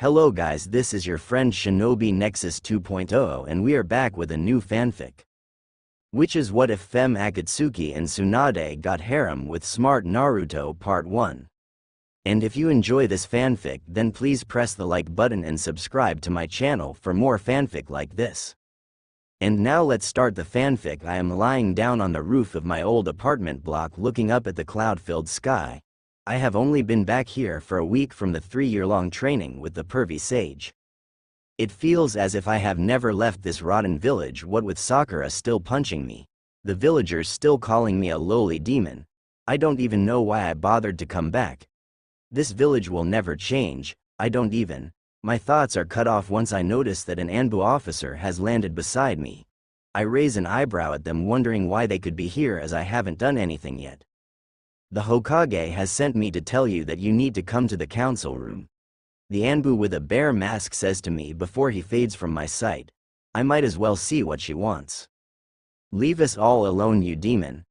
Hello guys, this is your friend Shinobi Nexus 2.0 and we are back with a new fanfic. Which is what if Femme Akatsuki and Tsunade got harem with Smart Naruto Part 1. And if you enjoy this fanfic, then please press the like button and subscribe to my channel for more fanfic like this. And now let's start the fanfic. I am lying down on the roof of my old apartment block looking up at the cloud-filled sky. I have only been back here for a week from the 3-year-long training with the pervy sage. It feels as if I have never left this rotten village, what with Sakura still punching me, the villagers still calling me a lowly demon. I don't even know why I bothered to come back. This village will never change, I don't even. My thoughts are cut off once I notice that an Anbu officer has landed beside me. I raise an eyebrow at them, wondering why they could be here as I haven't done anything yet. The Hokage has sent me to tell you that you need to come to the council room. The Anbu with a bear mask says to me before he fades from my sight. I might as well see what she wants. Leave us all alone, you demon.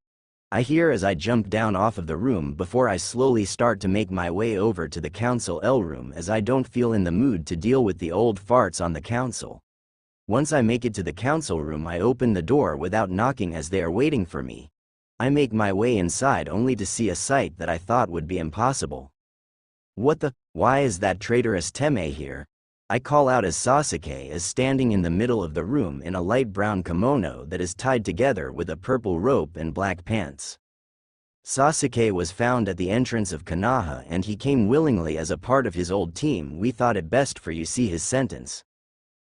I hear as I jump down off of the room before I slowly start to make my way over to the council L room, as I don't feel in the mood to deal with the old farts on the council. Once I make it to the council room, I open the door without knocking as they are waiting for me. I make my way inside only to see a sight that I thought would be impossible. What the? Why is that traitorous Teme here? I call out as Sasuke is standing in the middle of the room in a light brown kimono that is tied together with a purple rope and black pants. Sasuke was found at the entrance of Konoha and he came willingly as a part of his old team. We thought it best for you see his sentence.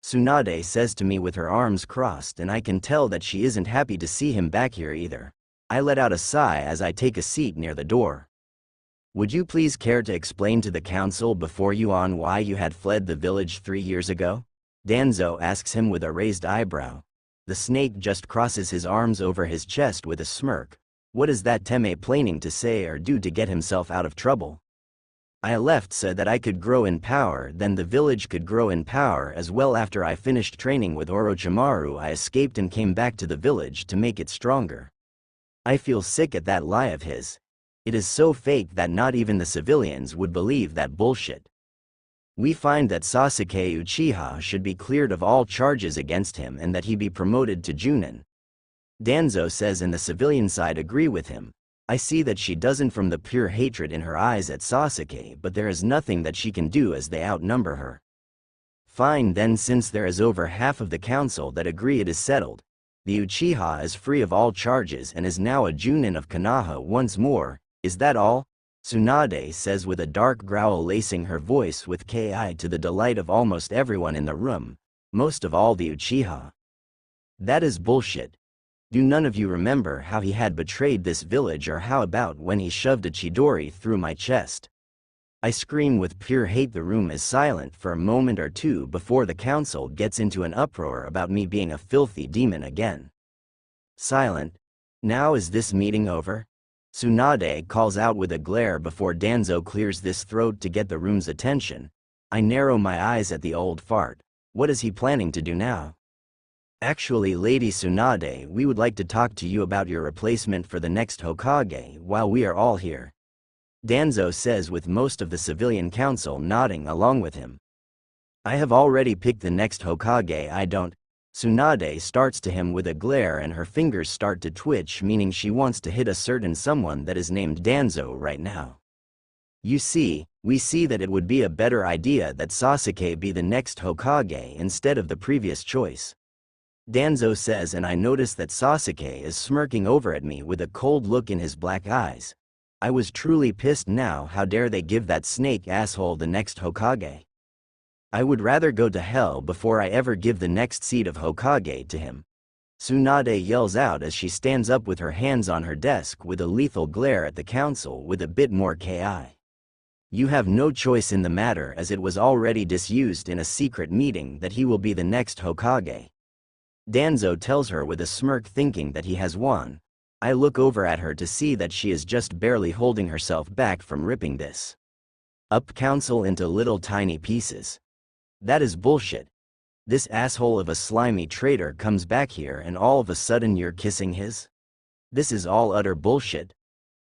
Tsunade says to me with her arms crossed, and I can tell that she isn't happy to see him back here either. I let out a sigh as I take a seat near the door. Would you please care to explain to the council before you on why you had fled the village 3 years ago? Danzo asks him with a raised eyebrow. The snake just crosses his arms over his chest with a smirk. What is that Teme planning to say or do to get himself out of trouble? I left so that I could grow in power, then the village could grow in power as well. After I finished training with Orochimaru, I escaped and came back to the village to make it stronger. I feel sick at that lie of his. It is so fake that not even the civilians would believe that bullshit. We find that Sasuke Uchiha should be cleared of all charges against him and that he be promoted to Junin. Danzo says, and the civilian side agree with him. I see that she doesn't from the pure hatred in her eyes at Sasuke, but there is nothing that she can do as they outnumber her. Fine then, since there is over half of the council that agree, it is settled. The Uchiha is free of all charges and is now a Junin of Konoha once more. Is that all? Tsunade says with a dark growl, lacing her voice with ki to the delight of almost everyone in the room, most of all the Uchiha. That is bullshit. Do none of you remember how he had betrayed this village, or how about when he shoved a Chidori through my chest? I scream with pure hate. The room is silent for a moment or two before the council gets into an uproar about me being a filthy demon again. Silent. Now is this meeting over? Tsunade calls out with a glare before Danzo clears this throat to get the room's attention. I narrow my eyes at the old fart. What is he planning to do now? Actually, Lady Tsunade, we would like to talk to you about your replacement for the next Hokage while we are all here. Danzo says with most of the civilian council nodding along with him. I have already picked the next Hokage. I don't. Tsunade starts to him with a glare and her fingers start to twitch, meaning she wants to hit a certain someone that is named Danzo right now. You see, we see that it would be a better idea that Sasuke be the next Hokage instead of the previous choice. Danzo says, and I notice that Sasuke is smirking over at me with a cold look in his black eyes. I was truly pissed now. How dare they give that snake asshole the next Hokage? I would rather go to hell before I ever give the next seat of Hokage to him. Tsunade yells out as she stands up with her hands on her desk with a lethal glare at the council with a bit more ki. You have no choice in the matter, as it was already disused in a secret meeting that he will be the next Hokage. Danzo tells her with a smirk, thinking that he has won. I look over at her to see that she is just barely holding herself back from ripping this up council into little tiny pieces. That is bullshit. This asshole of a slimy traitor comes back here and all of a sudden you're kissing his? This is all utter bullshit.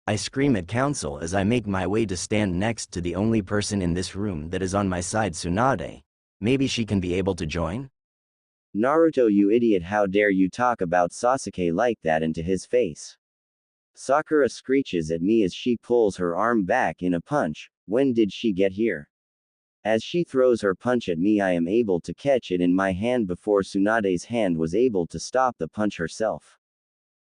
I scream at council as I make my way to stand next to the only person in this room that is on my side, Tsunade. Maybe she can be able to join? Naruto, you idiot, how dare you talk about Sasuke like that into his face. Sakura screeches at me as she pulls her arm back in a punch. When did she get here? As she throws her punch at me, I am able to catch it in my hand before Tsunade's hand was able to stop the punch herself.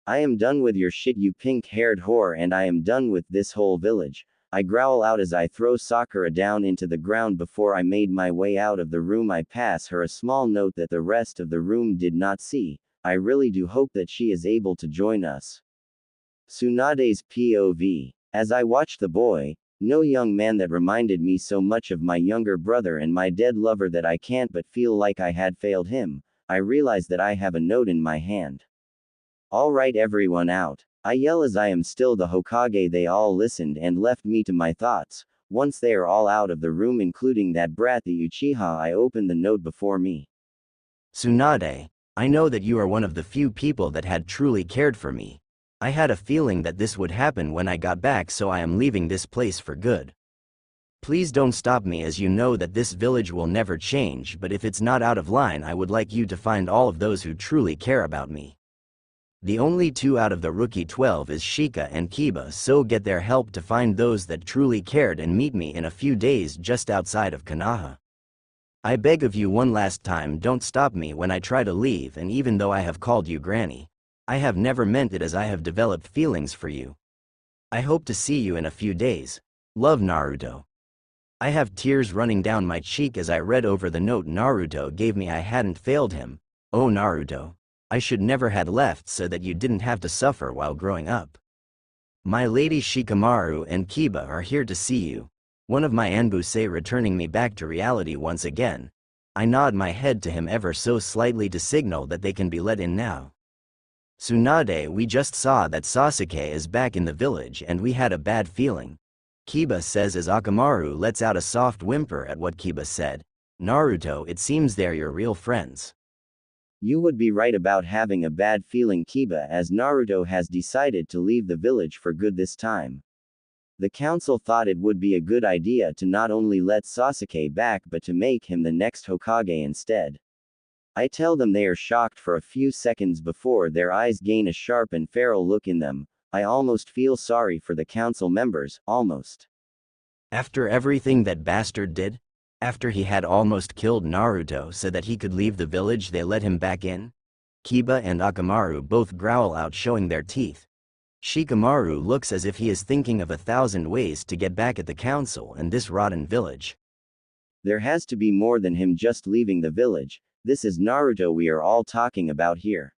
I am done with your shit, you pink-haired whore, and I am done with this whole village. I growl out as I throw Sakura down into the ground. Before I made my way out of the room, I pass her a small note that the rest of the room did not see. I really do hope that she is able to join us. Tsunade's POV. As I watched the boy, no young man that reminded me so much of my younger brother and my dead lover that I can't but feel like I had failed him, I realized that I have a note in my hand. Alright, everyone out. I yell as I am still the Hokage. They all listened and left me to my thoughts. Once they are all out of the room, including that brat the Uchiha, I open the note before me. Tsunade, I know that you are one of the few people that had truly cared for me. I had a feeling that this would happen when I got back, so I am leaving this place for good. Please don't stop me, as you know that this village will never change, but if it's not out of line, I would like you to find all of those who truly care about me. The only two out of the rookie 12 is Shika and Kiba, so get their help to find those that truly cared and meet me in a few days just outside of Konoha. I beg of you one last time, don't stop me when I try to leave, and even though I have called you Granny, I have never meant it, as I have developed feelings for you. I hope to see you in a few days. Love, Naruto. I have tears running down my cheek as I read over the note Naruto gave me. I hadn't failed him. Oh Naruto. I should never had left so that you didn't have to suffer while growing up. My lady Shikamaru and Kiba are here to see you. One of my Anbusei returning me back to reality once again. I nod my head to him ever so slightly to signal that they can be let in now. Tsunade, we just saw that Sasuke is back in the village and we had a bad feeling. Kiba says as Akamaru lets out a soft whimper at what Kiba said. Naruto, it seems they're your real friends. You would be right about having a bad feeling, Kiba, as Naruto has decided to leave the village for good this time. The council thought it would be a good idea to not only let Sasuke back but to make him the next Hokage instead. I tell them they are shocked for a few seconds before their eyes gain a sharp and feral look in them. I almost feel sorry for the council members, almost. After everything that bastard did? After he had almost killed Naruto so that he could leave the village, they let him back in? Kiba and Akamaru both growl out, showing their teeth. Shikamaru looks as if he is thinking of 1,000 ways to get back at the council and this rotten village. There has to be more than him just leaving the village. This is Naruto we are all talking about here.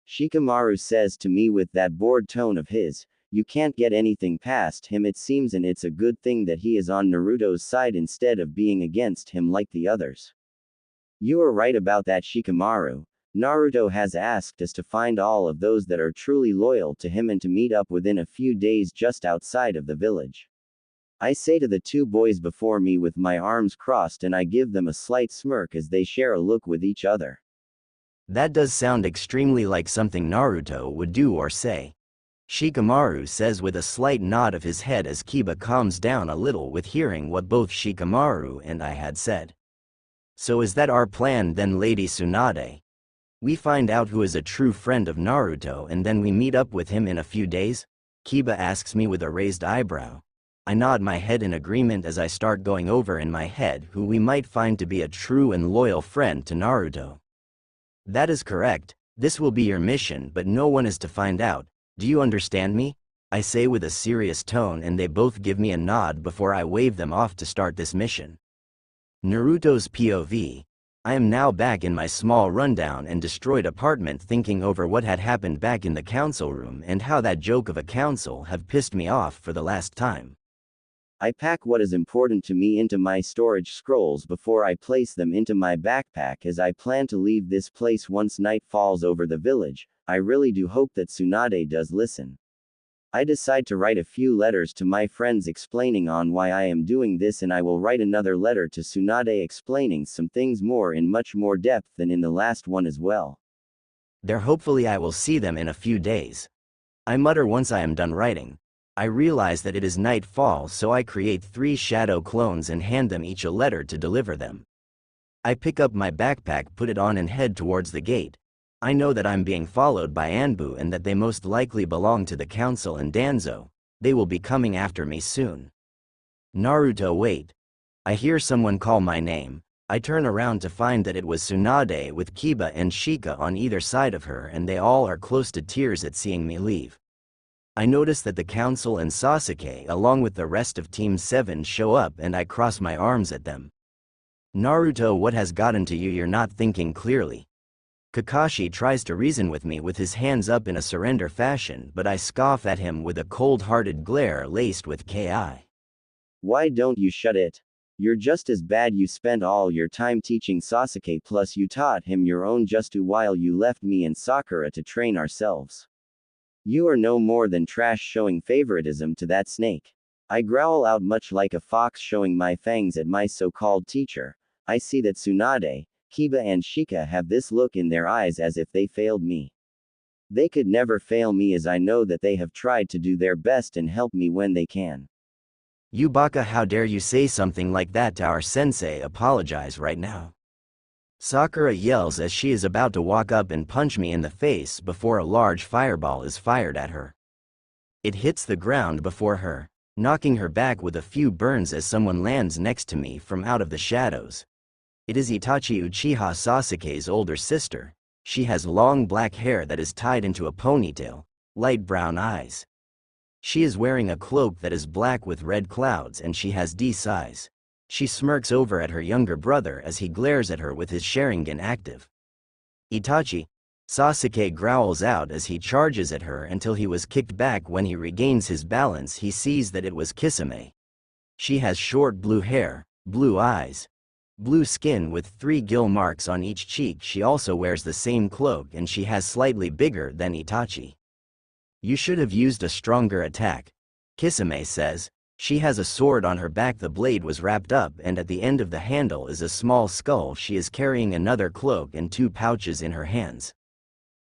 Shikamaru says to me with that bored tone of his, you can't get anything past him it seems, and it's a good thing that he is on Naruto's side instead of being against him like the others. You are right about that, Shikamaru. Naruto has asked us to find all of those that are truly loyal to him and to meet up within a few days just outside of the village. I say to the two boys before me with my arms crossed, and I give them a slight smirk as they share a look with each other. That does sound extremely like something Naruto would do or say. Shikamaru says with a slight nod of his head as Kiba calms down a little with hearing what both Shikamaru and I had said. So is that our plan then, Lady Tsunade? We find out who is a true friend of Naruto and then we meet up with him in a few days? Kiba asks me with a raised eyebrow. I nod my head in agreement as I start going over in my head who we might find to be a true and loyal friend to Naruto. That is correct. This will be your mission, but no one is to find out. Do you understand me? I say with a serious tone, and they both give me a nod before I wave them off to start this mission. Naruto's POV. I am now back in my small rundown and destroyed apartment, thinking over what had happened back in the council room and how that joke of a council have pissed me off for the last time. I pack what is important to me into my storage scrolls before I place them into my backpack, as I plan to leave this place once night falls over the village. I really do hope that Tsunade does listen. I decide to write a few letters to my friends explaining on why I am doing this, and I will write another letter to Tsunade explaining some things more in much more depth than in the last one as well. There, hopefully I will see them in a few days. I mutter once I am done writing. I realize that it is nightfall, so I create 3 shadow clones and hand them each a letter to deliver them. I pick up my backpack, put it on and head towards the gate. I know that I'm being followed by Anbu and that they most likely belong to the council and Danzo. They will be coming after me soon. Naruto, wait. I hear someone call my name. I turn around to find that it was Tsunade with Kiba and Shika on either side of her, and they all are close to tears at seeing me leave. I notice that the council and Sasuke along with the rest of Team 7 show up, and I cross my arms at them. Naruto, what has gotten to you? You're not thinking clearly. Kakashi tries to reason with me with his hands up in a surrender fashion, but I scoff at him with a cold-hearted glare laced with Ki. Why don't you shut it? You're just as bad. You spent all your time teaching Sasuke, plus you taught him your own just while you left me and Sakura to train ourselves. You are no more than trash, showing favoritism to that snake. I growl out much like a fox, showing my fangs at my so-called teacher. I see that Tsunade, Kiba and Shika have this look in their eyes as if they failed me. They could never fail me, as I know that they have tried to do their best and help me when they can. You Baka, how dare you say something like that to our sensei? Apologize right now. Sakura yells as she is about to walk up and punch me in the face before a large fireball is fired at her. It hits the ground before her, knocking her back with a few burns as someone lands next to me from out of the shadows. It is Itachi, Uchiha Sasuke's older sister. She has long black hair that is tied into a ponytail, light brown eyes. She is wearing a cloak that is black with red clouds, and she has D size. She smirks over at her younger brother as he glares at her with his Sharingan active. Itachi, Sasuke growls out as he charges at her until he was kicked back. When he regains his balance, he sees that it was Kisame. She has short blue hair, blue eyes, blue skin with 3 gill marks on each cheek. She also wears the same cloak, and she has slightly bigger than Itachi. You should have used a stronger attack, Kisame says. She has a sword on her back. The blade was wrapped up, and at the end of the handle is a small skull. She is carrying another cloak and 2 pouches in her hands.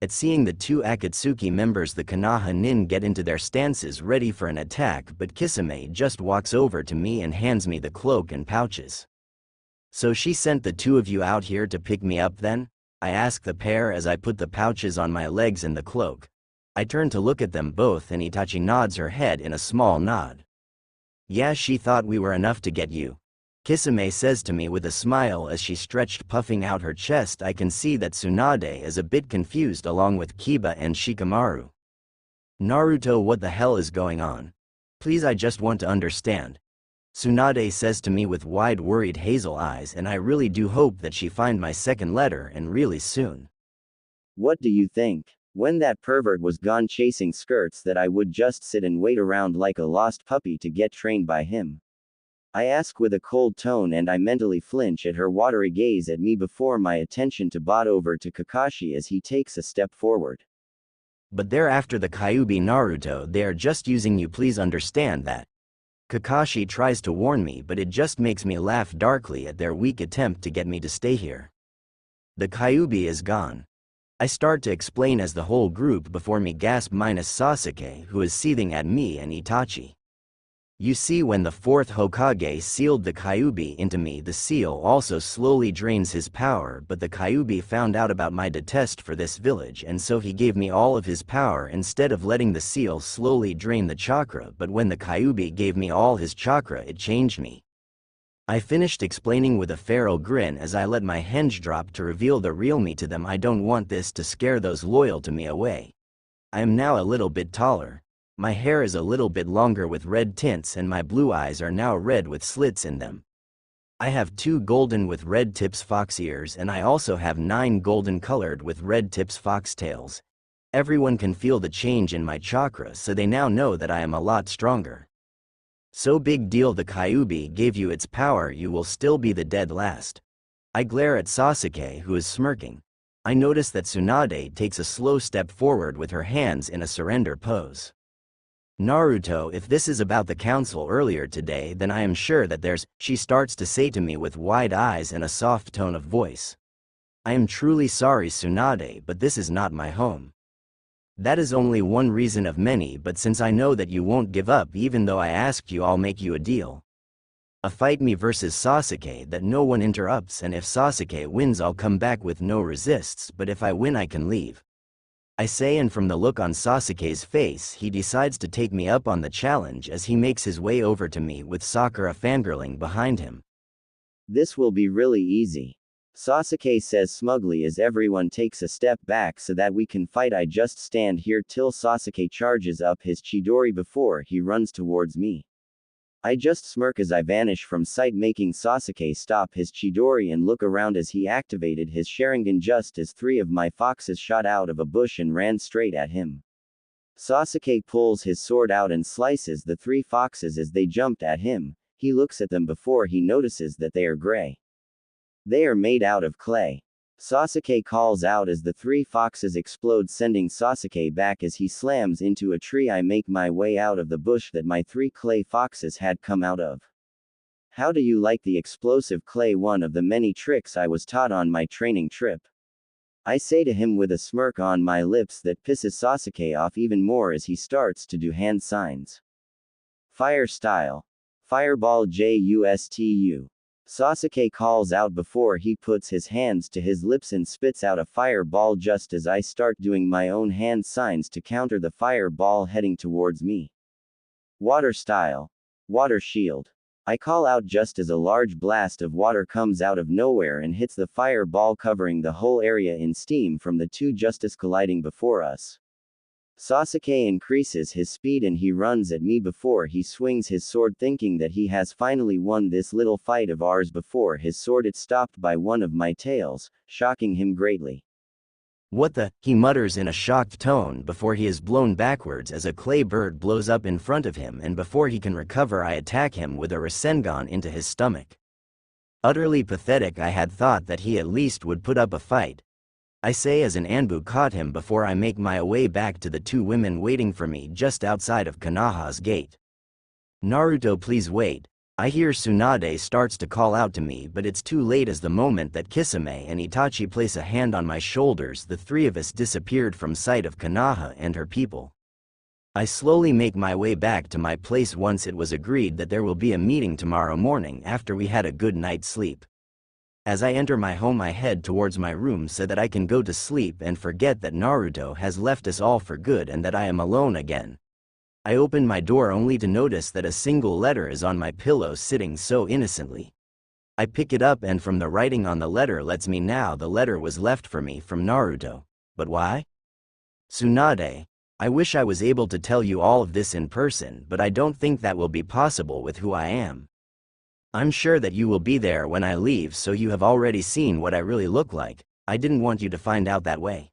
At seeing the 2 Akatsuki members, the Konoha nin get into their stances ready for an attack, but Kisame just walks over to me and hands me the cloak and pouches. So she sent the 2 of you out here to pick me up then? I ask the pair as I put the pouches on my legs and the cloak. I turn to look at them both, and Itachi nods her head in a small nod. Yeah, she thought we were enough to get you, Kisame says to me with a smile as she stretched, puffing out her chest. I can see that Tsunade is a bit confused along with Kiba and Shikamaru. Naruto, what the hell is going on? Please, I just want to understand, Tsunade says to me with wide worried hazel eyes, and I really do hope that she find my second letter, and really soon. What do you think? When that pervert was gone chasing skirts, that I would just sit and wait around like a lost puppy to get trained by him? I ask with a cold tone, and I mentally flinch at her watery gaze at me before my attention to bot over to Kakashi as he takes a step forward. But they're after the Kyuubi, Naruto. They are just using you, please understand that. Kakashi tries to warn me, but it just makes me laugh darkly at their weak attempt to get me to stay here. The Kyuubi is gone. I start to explain as the whole group before me gasp, minus Sasuke, who is seething at me, and Itachi. You see, when the 4th Hokage sealed the Kyuubi into me, the seal also slowly drains his power, but the Kyuubi found out about my detest for this village, and so he gave me all of his power instead of letting the seal slowly drain the chakra. But when the Kyuubi gave me all his chakra, it changed me. I finished explaining with a feral grin as I let my henge drop to reveal the real me to them. I don't want this to scare those loyal to me away. I am now a little bit taller. My hair is a little bit longer with red tints, and my blue eyes are now red with slits in them. I have 2 golden with red tips fox ears, and I also have 9 golden colored with red tips fox tails. Everyone can feel the change in my chakra, so they now know that I am a lot stronger. So big deal, the Kyuubi gave you its power, you will still be the dead last. I glare at Sasuke, who is smirking. I notice that Tsunade takes a slow step forward with her hands in a surrender pose. Naruto, if this is about the council earlier today, then I am sure that there's, she starts to say to me with wide eyes and a soft tone of voice. I am truly sorry, Tsunade, but this is not my home. That is only one reason of many, but since I know that you won't give up even though I asked you, I'll make you a deal. A fight me versus Sasuke that no one interrupts, and if Sasuke wins I'll come back with no resists, but if I win I can leave. I say, and from the look on Sasuke's face he decides to take me up on the challenge as he makes his way over to me with Sakura fangirling behind him. This will be really easy. Sasuke says smugly as everyone takes a step back so that we can fight. I just stand here till Sasuke charges up his Chidori before he runs towards me. I just smirk as I vanish from sight, making Sasuke stop his Chidori and look around as he activated his Sharingan just as 3 of my foxes shot out of a bush and ran straight at him. Sasuke pulls his sword out and slices the 3 foxes as they jumped at him. He looks at them before he notices that they are gray. They are made out of clay. Sasuke calls out as the 3 foxes explode, sending Sasuke back as he slams into a tree. I make my way out of the bush that my 3 clay foxes had come out of. How do you like the explosive clay? One of the many tricks I was taught on my training trip. I say to him with a smirk on my lips that pisses Sasuke off even more as he starts to do hand signs. Fire style. Fireball Justu. Sasuke calls out before he puts his hands to his lips and spits out a fireball just as I start doing my own hand signs to counter the fireball heading towards me. Water style. Water shield. I call out just as a large blast of water comes out of nowhere and hits the fireball, covering the whole area in steam from the 2 justice colliding before us. Sasuke increases his speed and he runs at me before he swings his sword, thinking that he has finally won this little fight of ours. Before his sword is stopped by one of my tails, shocking him greatly. What the? He mutters in a shocked tone before he is blown backwards as a clay bird blows up in front of him, and before he can recover I attack him with a Rasengan into his stomach. Utterly pathetic. I had thought that he at least would put up a fight. I say as an Anbu caught him before I make my way back to the 2 women waiting for me just outside of Konoha's gate. Naruto, please wait. I hear Tsunade starts to call out to me, but it's too late as the moment that Kisame and Itachi place a hand on my shoulders, the 3 of us disappeared from sight of Konoha and her people. I slowly make my way back to my place. Once it was agreed that there will be a meeting tomorrow morning after we had a good night's sleep. As I enter my home I head towards my room so that I can go to sleep and forget that Naruto has left us all for good and that I am alone again. I open my door only to notice that a single letter is on my pillow, sitting so innocently. I pick it up, and from the writing on the letter lets me know the letter was left for me from Naruto. But why? Tsunade, I wish I was able to tell you all of this in person, but I don't think that will be possible with who I am. I'm sure that you will be there when I leave, so you have already seen what I really look like. I didn't want you to find out that way.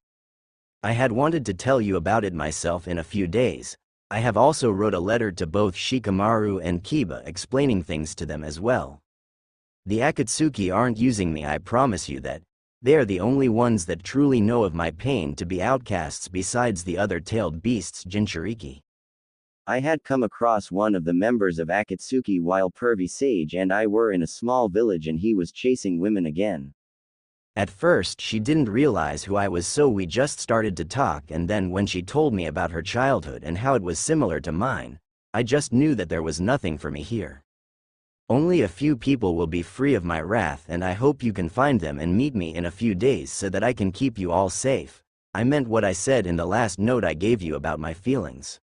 I had wanted to tell you about it myself in a few days. I have also wrote a letter to both Shikamaru and Kiba explaining things to them as well. The Akatsuki aren't using me, I promise you that. They are the only ones that truly know of my pain to be outcasts besides the other tailed beasts Jinchuriki. I had come across one of the members of Akatsuki while Pervy Sage and I were in a small village and he was chasing women again. At first she didn't realize who I was, so we just started to talk, and then when she told me about her childhood and how it was similar to mine, I just knew that there was nothing for me here. Only a few people will be free of my wrath, and I hope you can find them and meet me in a few days so that I can keep you all safe. I meant what I said in the last note I gave you about my feelings.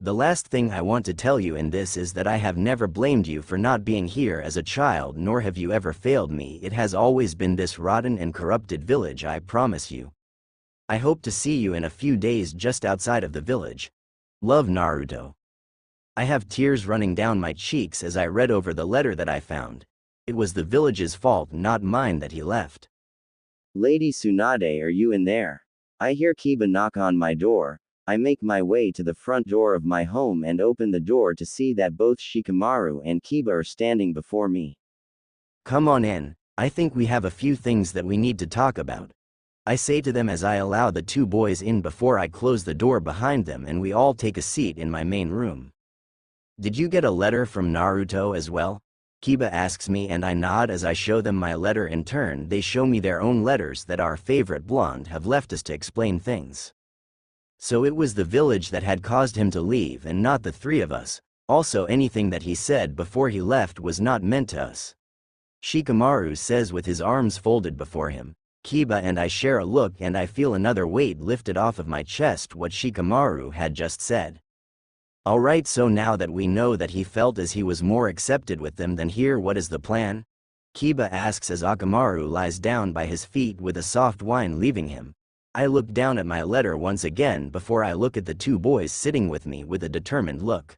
The last thing I want to tell you in this is that I have never blamed you for not being here as a child, nor have you ever failed me. It has always been this rotten and corrupted village, I promise you. I hope to see you in a few days just outside of the village. Love, Naruto. I have tears running down my cheeks as I read over the letter that I found. It was the village's fault, not mine, that he left. Lady Tsunade, are you in there? I hear Kiba knock on my door. I make my way to the front door of my home and open the door to see that both Shikamaru and Kiba are standing before me. Come on in, I think we have a few things that we need to talk about. I say to them as I allow the 2 boys in before I close the door behind them and we all take a seat in my main room. Did you get a letter from Naruto as well? Kiba asks me, and I nod as I show them my letter. In turn they show me their own letters that our favorite blonde have left us to explain things. So it was the village that had caused him to leave and not the three of us. Also, anything that he said before he left was not meant to us. Shikamaru says with his arms folded before him. Kiba and I share a look and I feel another weight lifted off of my chest what Shikamaru had just said. Alright, so now that we know that he felt as he was more accepted with them, then here what is the plan? Kiba asks as Akamaru lies down by his feet with a soft whine leaving him. I look down at my letter once again before I look at the two boys sitting with me with a determined look.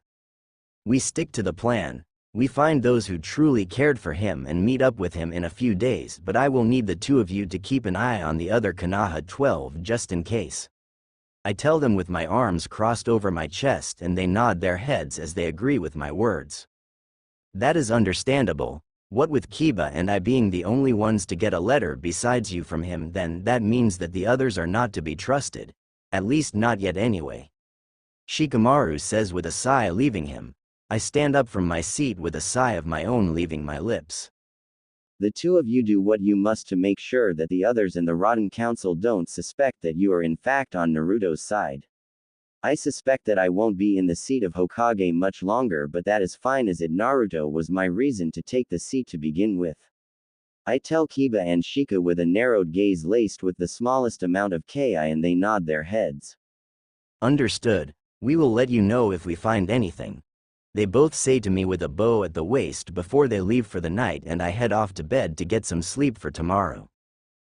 We stick to the plan. We find those who truly cared for him and meet up with him in a few days, but I will need the two of you to keep an eye on the other Konoha 12 just in case. I tell them with my arms crossed over my chest and they nod their heads as they agree with my words. That is understandable. What with Kiba and I being the only ones to get a letter besides you from him, then that means that the others are not to be trusted. At least not yet anyway. Shikamaru says with a sigh leaving him. I stand up from my seat with a sigh of my own leaving my lips. The two of you do what you must to make sure that the others in the Rotten Council don't suspect that you are in fact on Naruto's side. I suspect that I won't be in the seat of Hokage much longer, but that is fine as it Naruto was my reason to take the seat to begin with. I tell Kiba and Shika with a narrowed gaze laced with the smallest amount of ki and they nod their heads. Understood. We will let you know if we find anything. They both say to me with a bow at the waist before they leave for the night and I head off to bed to get some sleep for tomorrow.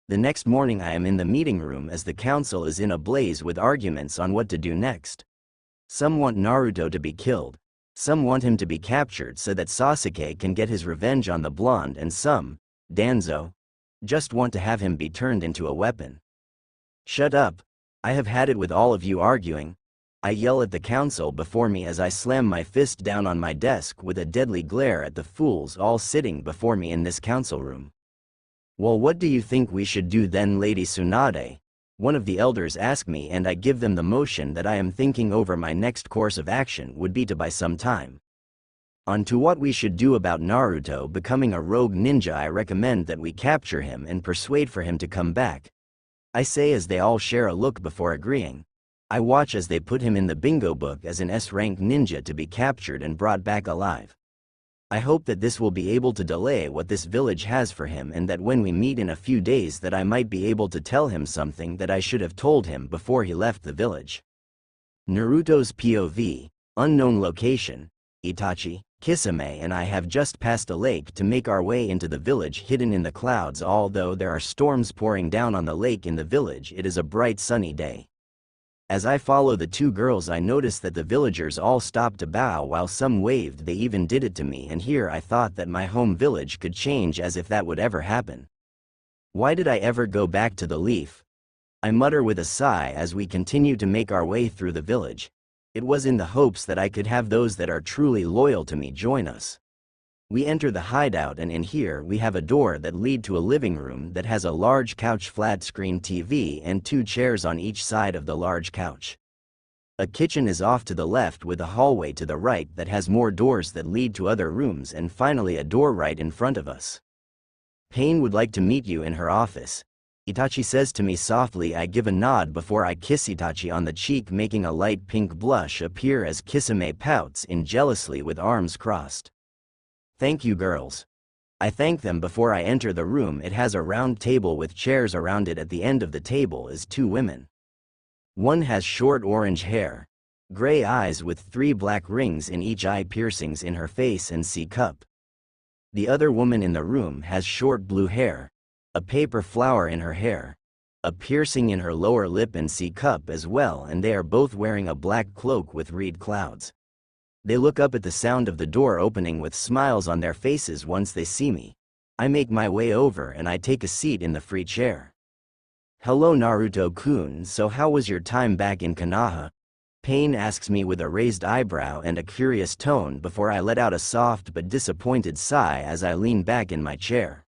The next morning I am in the meeting room as the council is in a blaze with arguments on what to do next. Some want Naruto to be killed. Some want him to be captured so that Sasuke can get his revenge on the blonde, and some, Danzo, just want to have him be turned into a weapon. Shut up. I have had it with all of you arguing. I yell at the council before me as I slam my fist down on my desk with a deadly glare at the fools all sitting before me in this council room. Well, what do you think we should do then, Lady Tsunade? One of the elders ask me and I give them the motion that I am thinking over my next course of action would be to buy some time. On to what we should do about Naruto becoming a rogue ninja. I recommend that we capture him and persuade for him to come back. I say as they all share a look before agreeing. I watch as they put him in the bingo book as an S-rank ninja to be captured and brought back alive. I hope that this will be able to delay what this village has for him, and that when we meet in a few days that I might be able to tell him something that I should have told him before he left the village. Naruto's POV, unknown location, Itachi, Kisame and I have just passed a lake to make our way into the village hidden in the clouds. Although there are storms pouring down on the lake in the village, it is a bright sunny day. As I follow the two girls, I notice that the villagers all stopped to bow while some waved. They even did it to me, and here I thought that my home village could change, as if that would ever happen. Why did I ever go back to the leaf? I mutter with a sigh as we continue to make our way through the village. It was in the hopes that I could have those that are truly loyal to me join us. We enter the hideout, and in here we have a door that lead to a living room that has a large couch, flat screen TV and two chairs on each side of the large couch. A kitchen is off to the left with a hallway to the right that has more doors that lead to other rooms, and finally a door right in front of us. Pain would like to meet you in her office, Itachi says to me softly. I give a nod before I kiss Itachi on the cheek, making a light pink blush appear as Kisame pouts in jealously with arms crossed. Thank you, girls. I thank them before I enter the room. It has a round table with chairs around it. At the end of the table is two women. One has short orange hair, gray eyes with 3 black rings in each eye, piercings in her face and C-cup. The other woman in the room has short blue hair, a paper flower in her hair, a piercing in her lower lip and C-cup as well, and they are both wearing a black cloak with reed clouds. They look up at the sound of the door opening with smiles on their faces once they see me. I make my way over and I take a seat in the free chair. Hello Naruto-kun, so how was your time back in Konoha? Pain asks me with a raised eyebrow and a curious tone before I let out a soft but disappointed sigh as I lean back in my chair.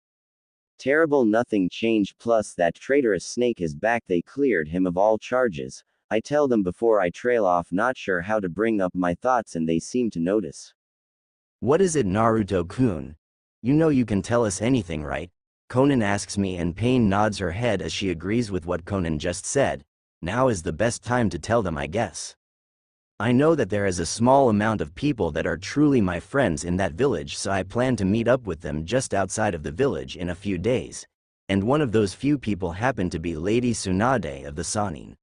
Terrible, nothing changed, plus that traitorous snake is back. They cleared him of all charges. I tell them before I trail off, not sure how to bring up my thoughts, and they seem to notice. What is it, Naruto-kun? You know you can tell us anything, right? Conan asks me, and Pain nods her head as she agrees with what Conan just said. Now is the best time to tell them, I guess. I know that there is a small amount of people that are truly my friends in that village, so I plan to meet up with them just outside of the village in a few days, and one of those few people happened to be Lady Tsunade of the Sanin.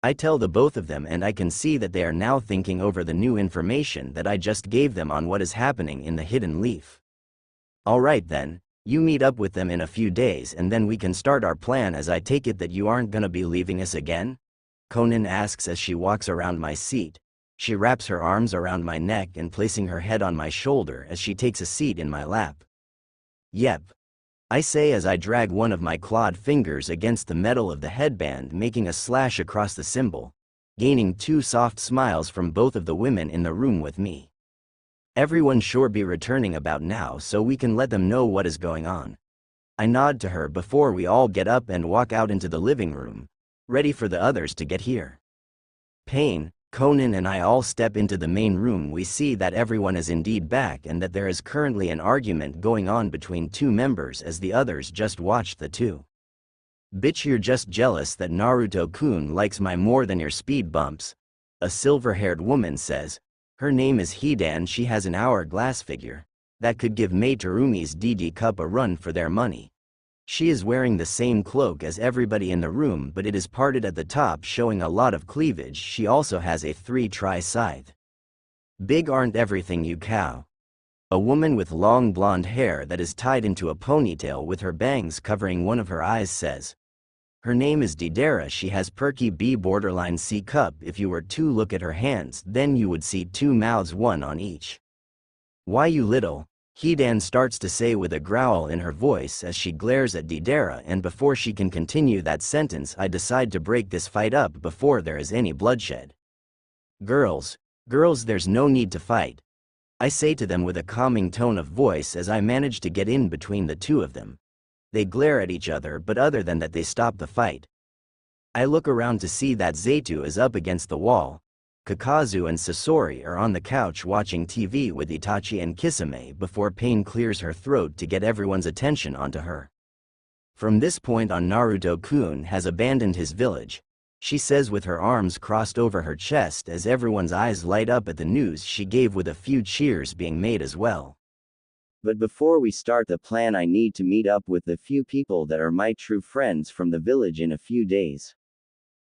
I tell the both of them, and I can see that they are now thinking over the new information that I just gave them on what is happening in the Hidden Leaf. Alright then, you meet up with them in a few days and then we can start our plan, as I take it that you aren't gonna be leaving us again? Conan asks as she walks around my seat. She wraps her arms around my neck and placing her head on my shoulder as she takes a seat in my lap. Yep. I say as I drag one of my clawed fingers against the metal of the headband, making a slash across the symbol, gaining 2 soft smiles from both of the women in the room with me. Everyone sure be returning about now so we can let them know what is going on. I nod to her before we all get up and walk out into the living room, ready for the others to get here. Pain, Conan and I all step into the main room. We see that everyone is indeed back and that there is currently an argument going on between 2 members as the others just watched the 2. Bitch, you're just jealous that Naruto-kun likes my more than your speed bumps, a silver-haired woman says. Her name is Hidan. She has an hourglass figure that could give Mei Terumi's DD Cup a run for their money. She is wearing the same cloak as everybody in the room, but it is parted at the top, showing a lot of cleavage. She also has a 3-tri scythe. Big aren't everything, you cow. A woman with long blonde hair that is tied into a ponytail with her bangs covering one of her eyes says. Her name is Didera. She has perky B borderline C cup. If you were to look at her hands, then you would see 2 mouths, one on each. Why, you little, Hidan starts to say with a growl in her voice as she glares at Didera, and before she can continue that sentence, I decide to break this fight up before there is any bloodshed. Girls, there's no need to fight, I say to them with a calming tone of voice as I manage to get in between the 2 of them. They glare at each other, but other than that they stop the fight. I look around to see that Zaitu is up against the wall. Kakazu and Sasori are on the couch watching TV with Itachi and Kisame before Pain clears her throat to get everyone's attention onto her. From this point on, Naruto-kun has abandoned his village, she says with her arms crossed over her chest as everyone's eyes light up at the news she gave, with a few cheers being made as well. But before we start the plan, I need to meet up with the few people that are my true friends from the village in a few days,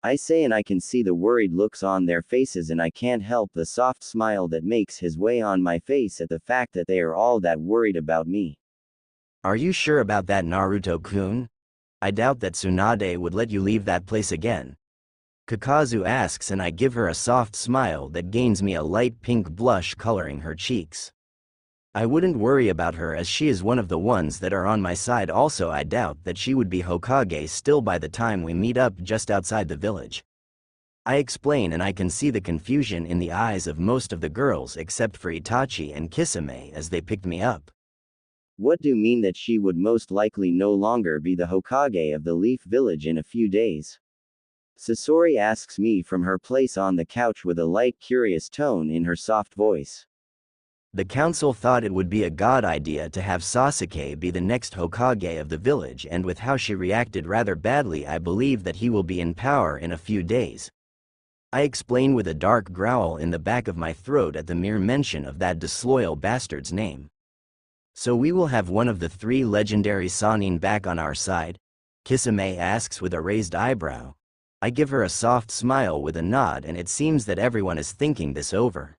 I say, and I can see the worried looks on their faces, and I can't help the soft smile that makes his way on my face at the fact that they are all that worried about me. Are you sure about that, Naruto-kun? I doubt that Tsunade would let you leave that place again. Kakazu asks, and I give her a soft smile that gains me a light pink blush coloring her cheeks. I wouldn't worry about her as she is one of the ones that are on my side. Also, I doubt that she would be Hokage still by the time we meet up just outside the village. I explain, and I can see the confusion in the eyes of most of the girls except for Itachi and Kisame as they picked me up. What do you mean that she would most likely no longer be the Hokage of the Leaf Village in a few days? Sasori asks me from her place on the couch with a light curious tone in her soft voice. The council thought it would be a god idea to have Sasuke be the next Hokage of the village, and with how she reacted rather badly, I believe that he will be in power in a few days. I explain with a dark growl in the back of my throat at the mere mention of that disloyal bastard's name. So we will have one of the 3 legendary Sannin back on our side? Kisame asks with a raised eyebrow. I give her a soft smile with a nod, and it seems that everyone is thinking this over.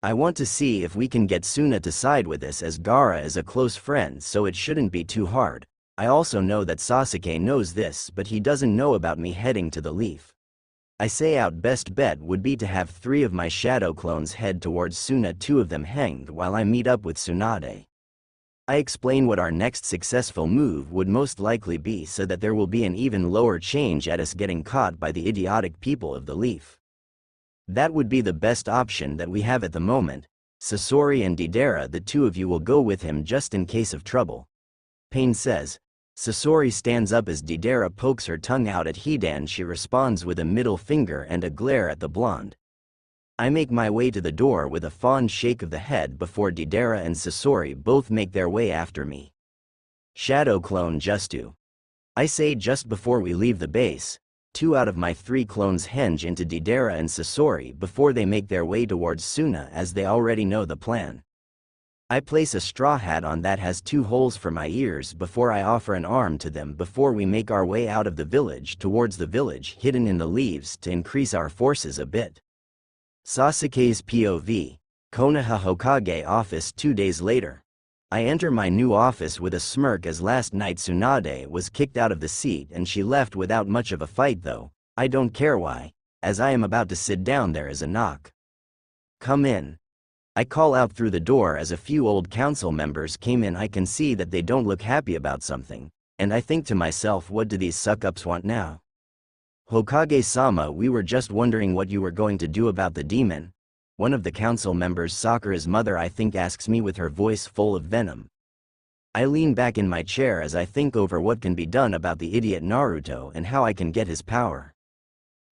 I want to see if we can get Suna to side with this, as Gaara is a close friend, so it shouldn't be too hard. I also know that Sasuke knows this, but he doesn't know about me heading to the Leaf. I say out best bet would be to have 3 of my shadow clones head towards Suna, 2 of them hanged, while I meet up with Tsunade. I explain what our next successful move would most likely be, so that there will be an even lower change at us getting caught by the idiotic people of the Leaf. That would be the best option that we have at the moment. Sasori and Didera, the 2 of you will go with him just in case of trouble. Pain says. Sasori stands up as Didera pokes her tongue out at Hidan. She responds with a middle finger and a glare at the blonde. I make my way to the door with a fond shake of the head before Didera and Sasori both make their way after me. Shadow clone Justu, I say just before we leave the base. 2 out of my 3 clones henge into Deidara and Sasori before they make their way towards Suna, as they already know the plan. I place a straw hat on that has 2 holes for my ears before I offer an arm to them before we make our way out of the village towards the village hidden in the leaves to increase our forces a bit. Sasuke's POV. Konoha Hokage office 2 days later. I enter my new office with a smirk as last night Tsunade was kicked out of the seat and she left without much of a fight, though I don't care why, as I am about to sit down there is a knock. Come in. I call out through the door as a few old council members came in. I can see that they don't look happy about something, and I think to myself, what do these suck-ups want now? Hokage-sama, we were just wondering what you were going to do about the demon. One of the council members, Sakura's mother, I think, asks me with her voice full of venom. I lean back in my chair as I think over what can be done about the idiot Naruto and how I can get his power.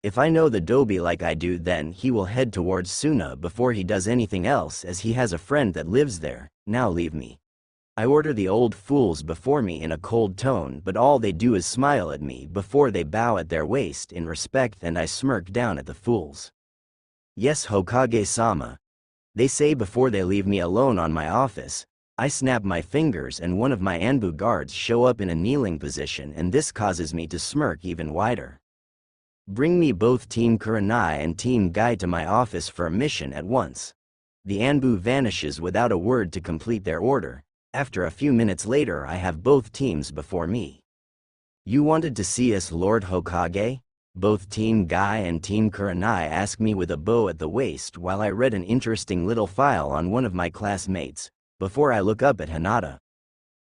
If I know the Dobi like I do, then he will head towards Suna before he does anything else, as he has a friend that lives there. Now leave me. I order the old fools before me in a cold tone, but all they do is smile at me before they bow at their waist in respect, and I smirk down at the fools. Yes, Hokage-sama. They say before they leave me alone on my office. I snap my fingers and one of my Anbu guards show up in a kneeling position, and this causes me to smirk even wider. Bring me both Team Kurenai and Team Guy to my office for a mission at once. The Anbu vanishes without a word to complete their order. After a few minutes later, I have both teams before me. You wanted to see us, Lord Hokage? Both Team Guy and Team Kurenai ask me with a bow at the waist while I read an interesting little file on one of my classmates, before I look up at Hinata.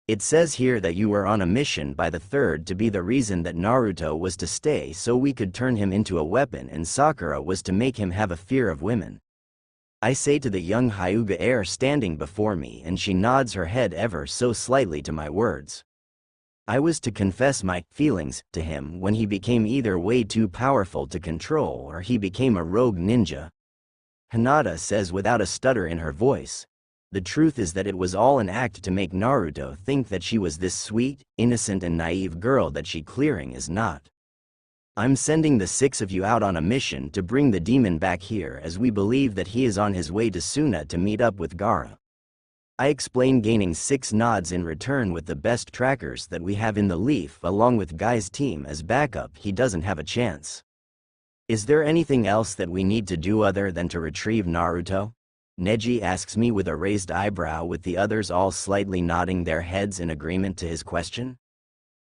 It says here that you were on a mission by the third to be the reason that Naruto was to stay so we could turn him into a weapon, and Sakura was to make him have a fear of women. I say to the young Hyuga heir standing before me, and she nods her head ever so slightly to my words. I was to confess my feelings to him when he became either way too powerful to control or he became a rogue ninja. Hinata says without a stutter in her voice. The truth is that it was all an act to make Naruto think that she was this sweet, innocent and naive girl that she clearing is not. I'm sending the 6 of you out on a mission to bring the demon back here, as we believe that he is on his way to Suna to meet up with Gaara. I explain, gaining 6 nods in return with the best trackers that we have in the Leaf along with Guy's team as backup. He doesn't have a chance. Is there anything else that we need to do other than to retrieve Naruto? Neji asks me with a raised eyebrow, with the others all slightly nodding their heads in agreement to his question.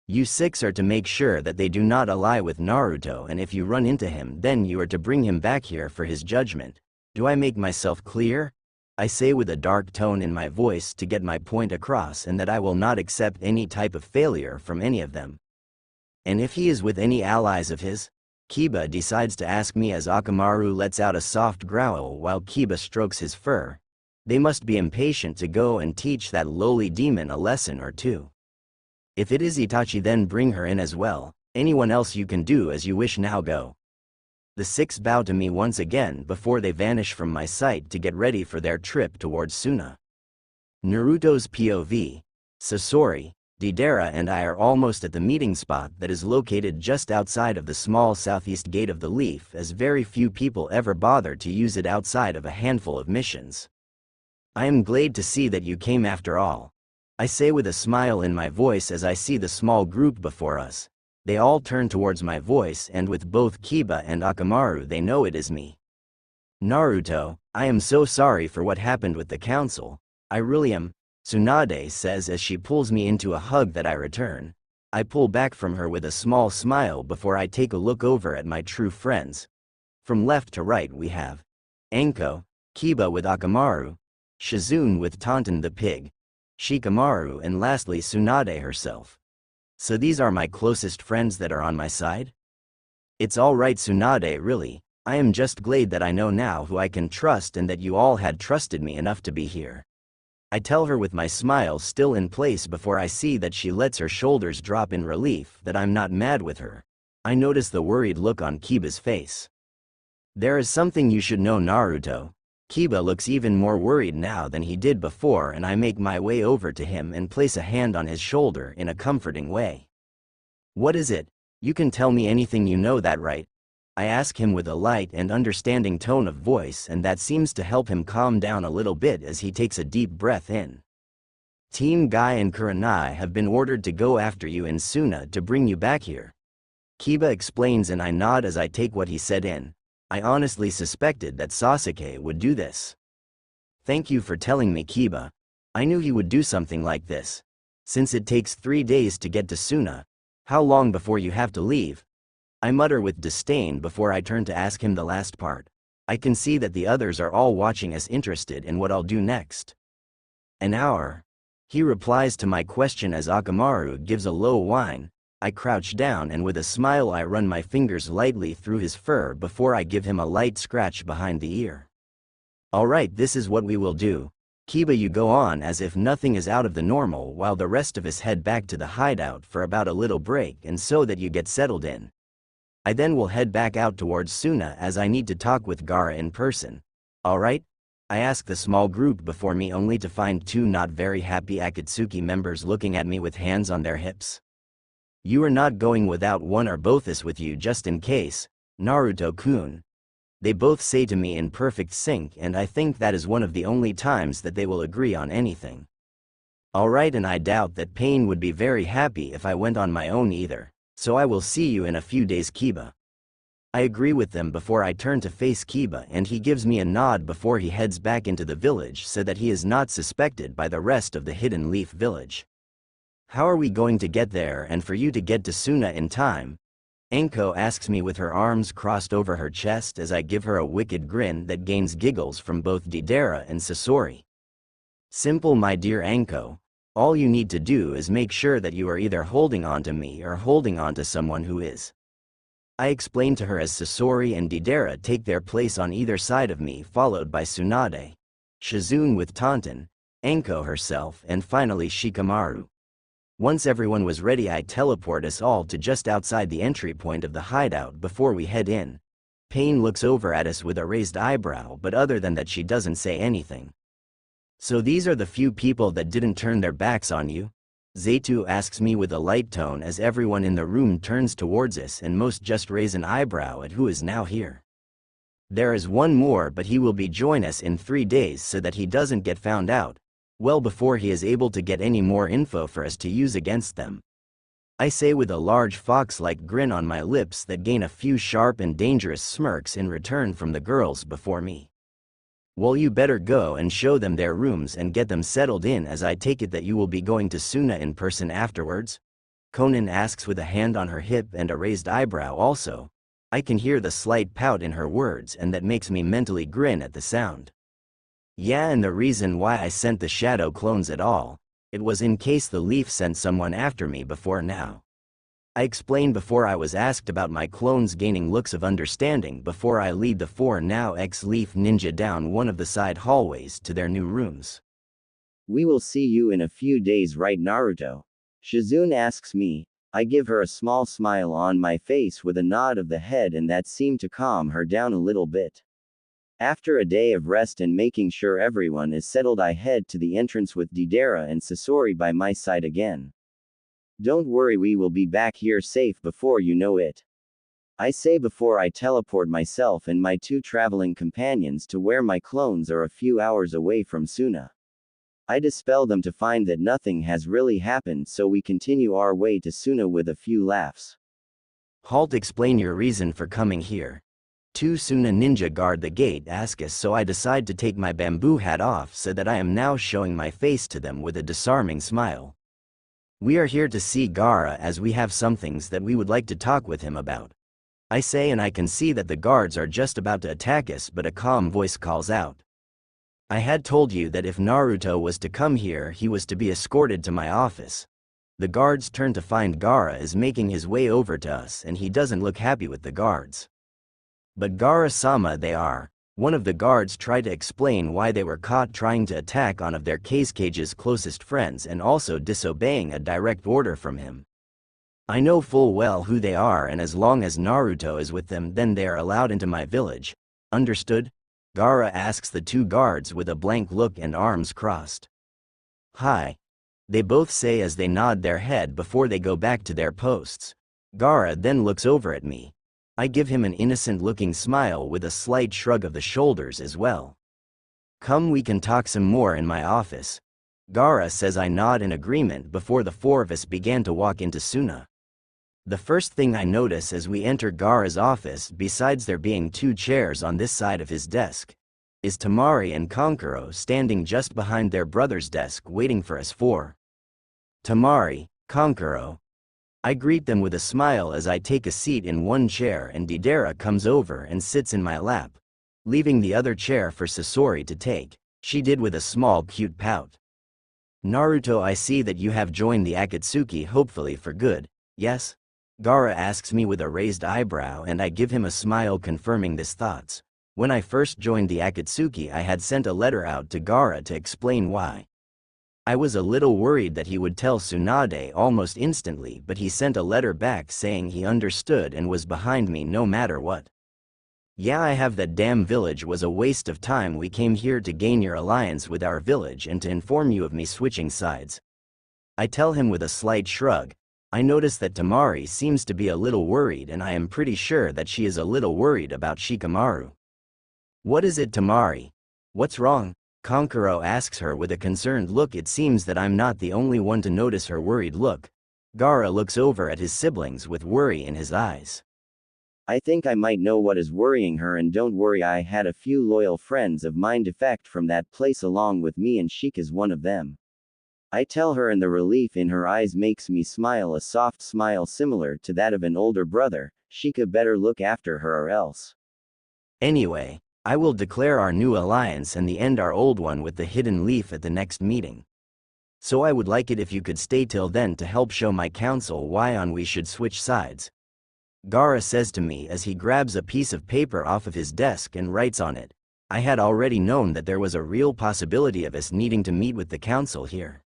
You 6 are to make sure that they do not ally with Naruto, and if you run into him, then you are to bring him back here for his judgment. Do I make myself clear? I say with a dark tone in my voice to get my point across, and that I will not accept any type of failure from any of them. And if he is with any allies of his? Kiba decides to ask me as Akamaru lets out a soft growl while Kiba strokes his fur. They must be impatient to go and teach that lowly demon a lesson or two. If it is Itachi, then bring her in as well. Anyone else, you can do as you wish, now go. The 6 bow to me once again before they vanish from my sight to get ready for their trip towards Suna. Naruto's POV. Sasori, Deidara and I are almost at the meeting spot that is located just outside of the small southeast gate of the Leaf, as very few people ever bother to use it outside of a handful of missions. I am glad to see that you came after all. I say with a smile in my voice as I see the small group before us. They all turn towards my voice, and with both Kiba and Akamaru they know it is me. Naruto, I am so sorry for what happened with the council. I really am. Tsunade says as she pulls me into a hug that I return. I pull back from her with a small smile before I take a look over at my true friends. From left to right we have Anko, Kiba with Akamaru, Shizune with Tonton the pig, Shikamaru, and lastly Tsunade herself. So these are my closest friends that are on my side? It's alright, Tsunade, really. I am just glad that I know now who I can trust and that you all had trusted me enough to be here. I tell her with my smile still in place before I see that she lets her shoulders drop in relief that I'm not mad with her. I notice the worried look on Kiba's face. There is something you should know, Naruto. Kiba looks even more worried now than he did before, and I make my way over to him and place a hand on his shoulder in a comforting way. What is it? You can tell me anything you know, that right? I ask him with a light and understanding tone of voice, and that seems to help him calm down a little bit as he takes a deep breath in. Team Guy and Kurenai have been ordered to go after you in Suna to bring you back here. Kiba explains, and I nod as I take what he said in. I honestly suspected that Sasuke would do this. Thank you for telling me, Kiba. I knew he would do something like this. Since it takes 3 days to get to Suna, how long before you have to leave? I mutter with disdain before I turn to ask him the last part. I can see that the others are all watching us, interested in what I'll do next. An hour. He replies to my question as Akamaru gives a low whine. I crouch down and with a smile I run my fingers lightly through his fur before I give him a light scratch behind the ear. Alright, this is what we will do. Kiba, you go on as if nothing is out of the normal while the rest of us head back to the hideout for about a little break and so that you get settled in. I then will head back out towards Suna as I need to talk with Gaara in person. Alright? I ask the small group before me, only to find 2 not very happy Akatsuki members looking at me with hands on their hips. You are not going without one or both us with you just in case, Naruto-kun. They both say to me in perfect sync, and I think that is one of the only times that they will agree on anything. Alright, and I doubt that Pain would be very happy if I went on my own either. So I will see you in a few days, Kiba. I agree with them before I turn to face Kiba, and he gives me a nod before he heads back into the village so that he is not suspected by the rest of the Hidden Leaf village. How are we going to get there and for you to get to Suna in time? Anko asks me with her arms crossed over her chest as I give her a wicked grin that gains giggles from both Deidara and Sasori. Simple, my dear Anko. All you need to do is make sure that you are either holding on to me or holding on to someone who is. I explain to her as Sasori and Deidara take their place on either side of me, followed by Tsunade, Shizune with Taunton, Anko herself, and finally Shikamaru. Once everyone was ready, I teleport us all to just outside the entry point of the hideout before we head in. Pain looks over at us with a raised eyebrow, but other than that she doesn't say anything. So these are the few people that didn't turn their backs on you? Zaytu asks me with a light tone as everyone in the room turns towards us and most just raise an eyebrow at who is now here. There is one more, but he will be join us in 3 days so that he doesn't get found out, well before he is able to get any more info for us to use against them. I say with a large fox-like grin on my lips that gain a few sharp and dangerous smirks in return from the girls before me. Well, you better go and show them their rooms and get them settled in, as I take it that you will be going to Suna in person afterwards? Konan asks with a hand on her hip and a raised eyebrow also. I can hear the slight pout in her words, and that makes me mentally grin at the sound. Yeah, and the reason why I sent the shadow clones at all, it was in case the Leaf sent someone after me before now. I explained before I was asked about my clones gaining looks of understanding before I lead the 4 now ex-Leaf ninja down one of the side hallways to their new rooms. We will see you in a few days, right, Naruto? Shizune asks me. I give her a small smile on my face with a nod of the head, and that seemed to calm her down a little bit. After a day of rest and making sure everyone is settled, I head to the entrance with Deidara and Sasori by my side again. Don't worry, we will be back here safe before you know it. I say before I teleport myself and my 2 traveling companions to where my clones are a few hours away from Suna. I dispel them to find that nothing has really happened, so we continue our way to Suna with a few laughs. Halt, explain your reason for coming here. 2 Suna ninja guard the gate ask us, so I decide to take my bamboo hat off so that I am now showing my face to them with a disarming smile. We are here to see Gaara as we have some things that we would like to talk with him about. I say, and I can see that the guards are just about to attack us, but a calm voice calls out. I had told you that if Naruto was to come here, he was to be escorted to my office. The guards turn to find Gaara is making his way over to us, and he doesn't look happy with the guards. But Gaara-sama, they are. One of the guards tried to explain why they were caught trying to attack one of their Cage's closest friends and also disobeying a direct order from him. I know full well who they are, and as long as Naruto is with them, then they are allowed into my village. Understood? Gaara asks the 2 guards with a blank look and arms crossed. Hi. They both say as they nod their head before they go back to their posts. Gaara then looks over at me. I give him an innocent-looking smile with a slight shrug of the shoulders as well. Come, we can talk some more in my office. Gaara says. I nod in agreement before the four of us began to walk into Suna. The first thing I notice as we enter Gaara's office, besides there being 2 chairs on this side of his desk, is Tamari and Kankuro standing just behind their brother's desk waiting for us four. Tamari, Kankuro. I greet them with a smile as I take a seat in one chair and Deidara comes over and sits in my lap, leaving the other chair for Sasori to take. She did with a small cute pout. Naruto, I see that you have joined the Akatsuki, hopefully for good, yes? Gaara asks me with a raised eyebrow and I give him a smile confirming this thoughts. When I first joined the Akatsuki, I had sent a letter out to Gaara to explain why. I was a little worried that he would tell Tsunade almost instantly, but he sent a letter back saying he understood and was behind me no matter what. Yeah, I have. That damn village was a waste of time. We came here to gain your alliance with our village and to inform you of me switching sides. I tell him with a slight shrug. I notice that Tamari seems to be a little worried and I am pretty sure that she is a little worried about Shikamaru. What is it, Tamari? What's wrong? Kankuro asks her with a concerned look. It seems that I'm not the only one to notice her worried look. Gaara looks over at his siblings with worry in his eyes. I think I might know what is worrying her, and don't worry, I had a few loyal friends of mine defect from that place along with me and Shika's one of them. I tell her, and the relief in her eyes makes me smile, a soft smile similar to that of an older brother. Shika better look after her or else. Anyway, I will declare our new alliance and the end our old one with the hidden leaf at the next meeting. So I would like it if you could stay till then to help show my council why on we should switch sides. Gaara says to me as he grabs a piece of paper off of his desk and writes on it. I had already known that there was a real possibility of us needing to meet with the council here.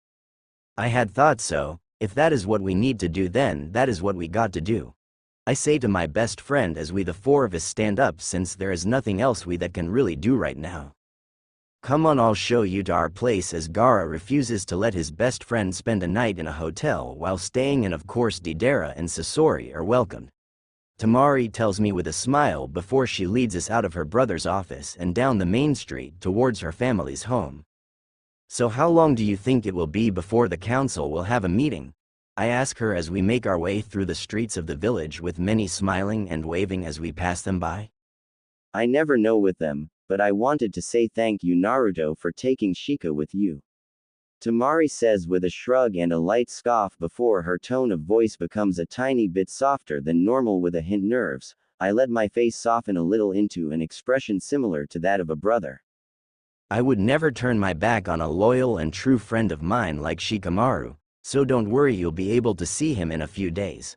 I had thought so. If that is what we need to do, then that is what we got to do. I say to my best friend as we the four of us stand up, since there is nothing else we that can really do right now. Come on, I'll show you to our place, as Gaara refuses to let his best friend spend a night in a hotel while staying, and of course Deidara and Sasori are welcomed. Tamari tells me with a smile before she leads us out of her brother's office and down the main street towards her family's home. So how long do you think it will be before the council will have a meeting? I ask her as we make our way through the streets of the village, with many smiling and waving as we pass them by. I never know with them, but I wanted to say thank you, Naruto, for taking Shika with you. Tamari says with a shrug and a light scoff before her tone of voice becomes a tiny bit softer than normal with a hint nerves. I let my face soften a little into an expression similar to that of a brother. I would never turn my back on a loyal and true friend of mine like Shikamaru, so don't worry, you'll be able to see him in a few days.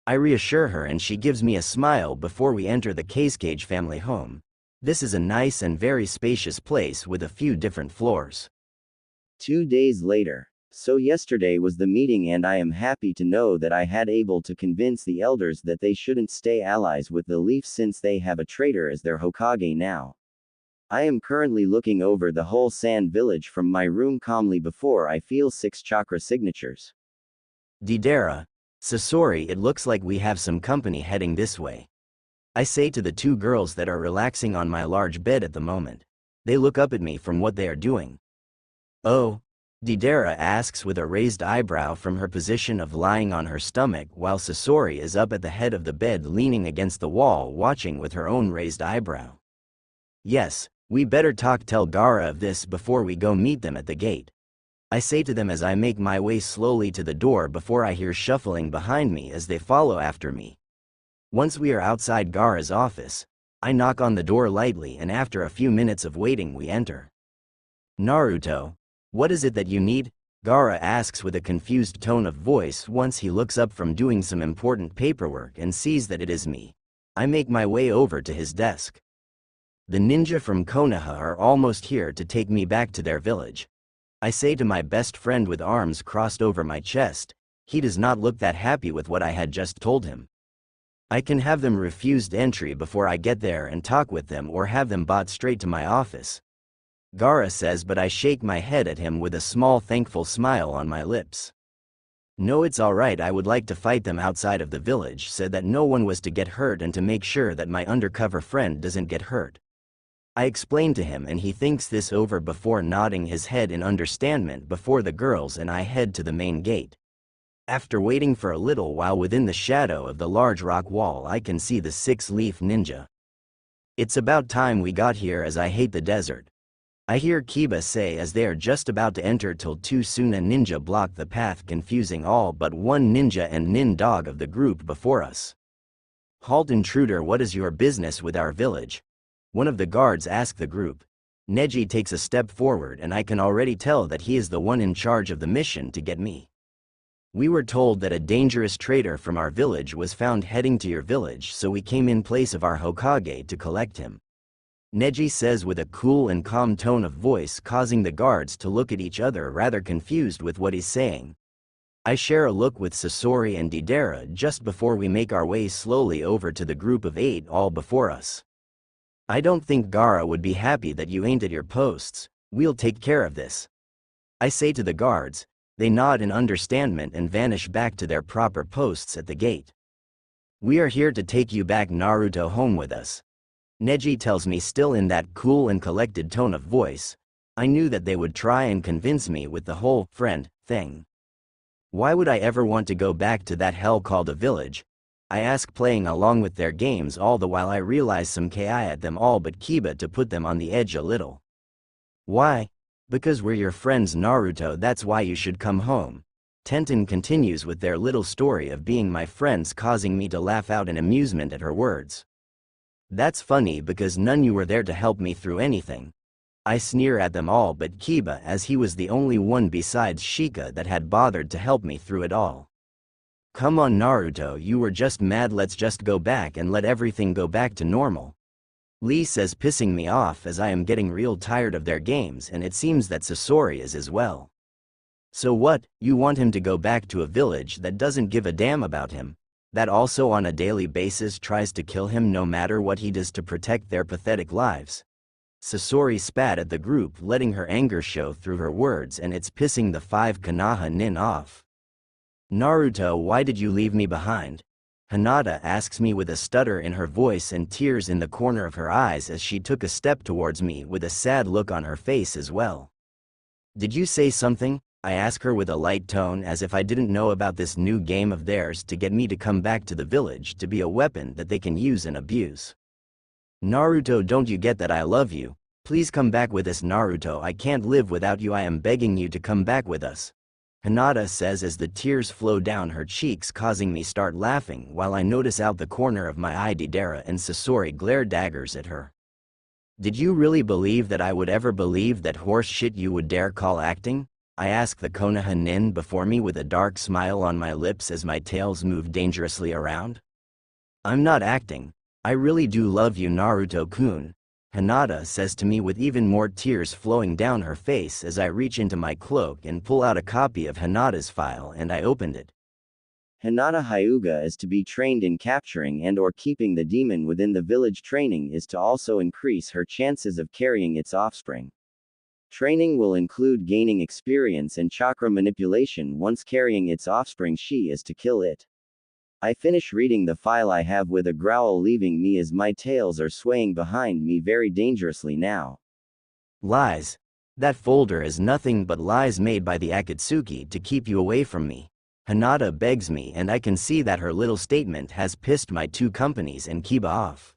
I reassure her and she gives me a smile before we enter the Casecage family home. This is a nice and very spacious place with a few different floors. 2 days later. So yesterday was the meeting, and I am happy to know that I had able to convince the elders that they shouldn't stay allies with the Leaf since they have a traitor as their Hokage now. I am currently looking over the whole sand village from my room calmly before I feel 6 chakra signatures. Deidara, Sasori, it looks like we have some company heading this way. I say to the 2 girls that are relaxing on my large bed at the moment. They look up at me from what they are doing. Oh? Deidara asks with a raised eyebrow from her position of lying on her stomach, while Sasori is up at the head of the bed leaning against the wall watching with her own raised eyebrow. Yes, we better tell Gaara of this before we go meet them at the gate. I say to them as I make my way slowly to the door before I hear shuffling behind me as they follow after me. Once we are outside Gaara's office, I knock on the door lightly, and after a few minutes of waiting we enter. Naruto, what is it that you need? Gaara asks with a confused tone of voice once he looks up from doing some important paperwork and sees that it is me. I make my way over to his desk. The ninja from Konoha are almost here to take me back to their village. I say to my best friend with arms crossed over my chest. He does not look that happy with what I had just told him. I can have them refused entry before I get there and talk with them, or have them brought straight to my office. Gaara says, but I shake my head at him with a small thankful smile on my lips. No, it's alright, I would like to fight them outside of the village so that no one was to get hurt and to make sure that my undercover friend doesn't get hurt. I explained to him and he thinks this over before nodding his head in understanding before the girls and I head to the main gate. After waiting for a little while within the shadow of the large rock wall, I can see the 6-leaf ninja. It's about time we got here as I hate the desert. I hear Kiba say as they are just about to enter till 2 Suna ninja block the path, confusing all but one ninja and nin dog of the group before us. Halt, intruder, what is your business with our village? One of the guards asked the group. Neji takes a step forward and I can already tell that he is the one in charge of the mission to get me. We were told that a dangerous traitor from our village was found heading to your village, so we came in place of our Hokage to collect him. Neji says with a cool and calm tone of voice, causing the guards to look at each other rather confused with what he's saying. I share a look with Sasori and Deidara just before we make our way slowly over to the group of 8 all before us. I don't think Gaara would be happy that you ain't at your posts. We'll take care of this, I say to the guards. They nod in understanding and vanish back to their proper posts at the gate. We are here to take you back, Naruto, home with us, Neji tells me, still in that cool and collected tone of voice. I knew that they would try and convince me with the whole friend thing. Why would I ever want to go back to that hell called a village? I ask, playing along with their games, all the while I realize some ki at them all but Kiba to put them on the edge a little. Why? Because we're your friends, Naruto, that's why you should come home. Tenten continues with their little story of being my friends, causing me to laugh out in amusement at her words. That's funny because none you were there to help me through anything. I sneer at them all but Kiba, as he was the only one besides Shika that had bothered to help me through it all. Come on, Naruto, you were just mad, let's just go back and let everything go back to normal, Lee says, pissing me off as I am getting real tired of their games, and it seems that Sasori is as well. So what, you want him to go back to a village that doesn't give a damn about him, that also on a daily basis tries to kill him no matter what he does to protect their pathetic lives? Sasori spat at the group, letting her anger show through her words, and it's pissing the 5 Konoha nin off. Naruto, why did you leave me behind? Hinata asks me with a stutter in her voice and tears in the corner of her eyes as she took a step towards me with a sad look on her face as well. Did you say something? I ask her with a light tone, as if I didn't know about this new game of theirs to get me to come back to the village to be a weapon that they can use and abuse. Naruto, don't you get that I love you? Please come back with us, Naruto, I can't live without you, I am begging you to come back with us, Hinata says as the tears flow down her cheeks, causing me start laughing while I notice out the corner of my eye Deidara and Sasori glare daggers at her. Did you really believe that I would ever believe that horse shit you would dare call acting? I ask the Konoha nin before me with a dark smile on my lips as my tails move dangerously around. I'm not acting. I really do love you, Naruto-kun, Hinata says to me with even more tears flowing down her face as I reach into my cloak and pull out a copy of Hinata's file and I opened it. Hinata Hyuga is to be trained in capturing and or keeping the demon within the village. Training is to also increase her chances of carrying its offspring. Training will include gaining experience and chakra manipulation. Once carrying its offspring, she is to kill it. I finish reading the file I have with a growl, leaving me as my tails are swaying behind me very dangerously now. Lies. That folder is nothing but lies made by the Akatsuki to keep you away from me, Hinata begs me, and I can see that her little statement has pissed my 2 companies and Kiba off.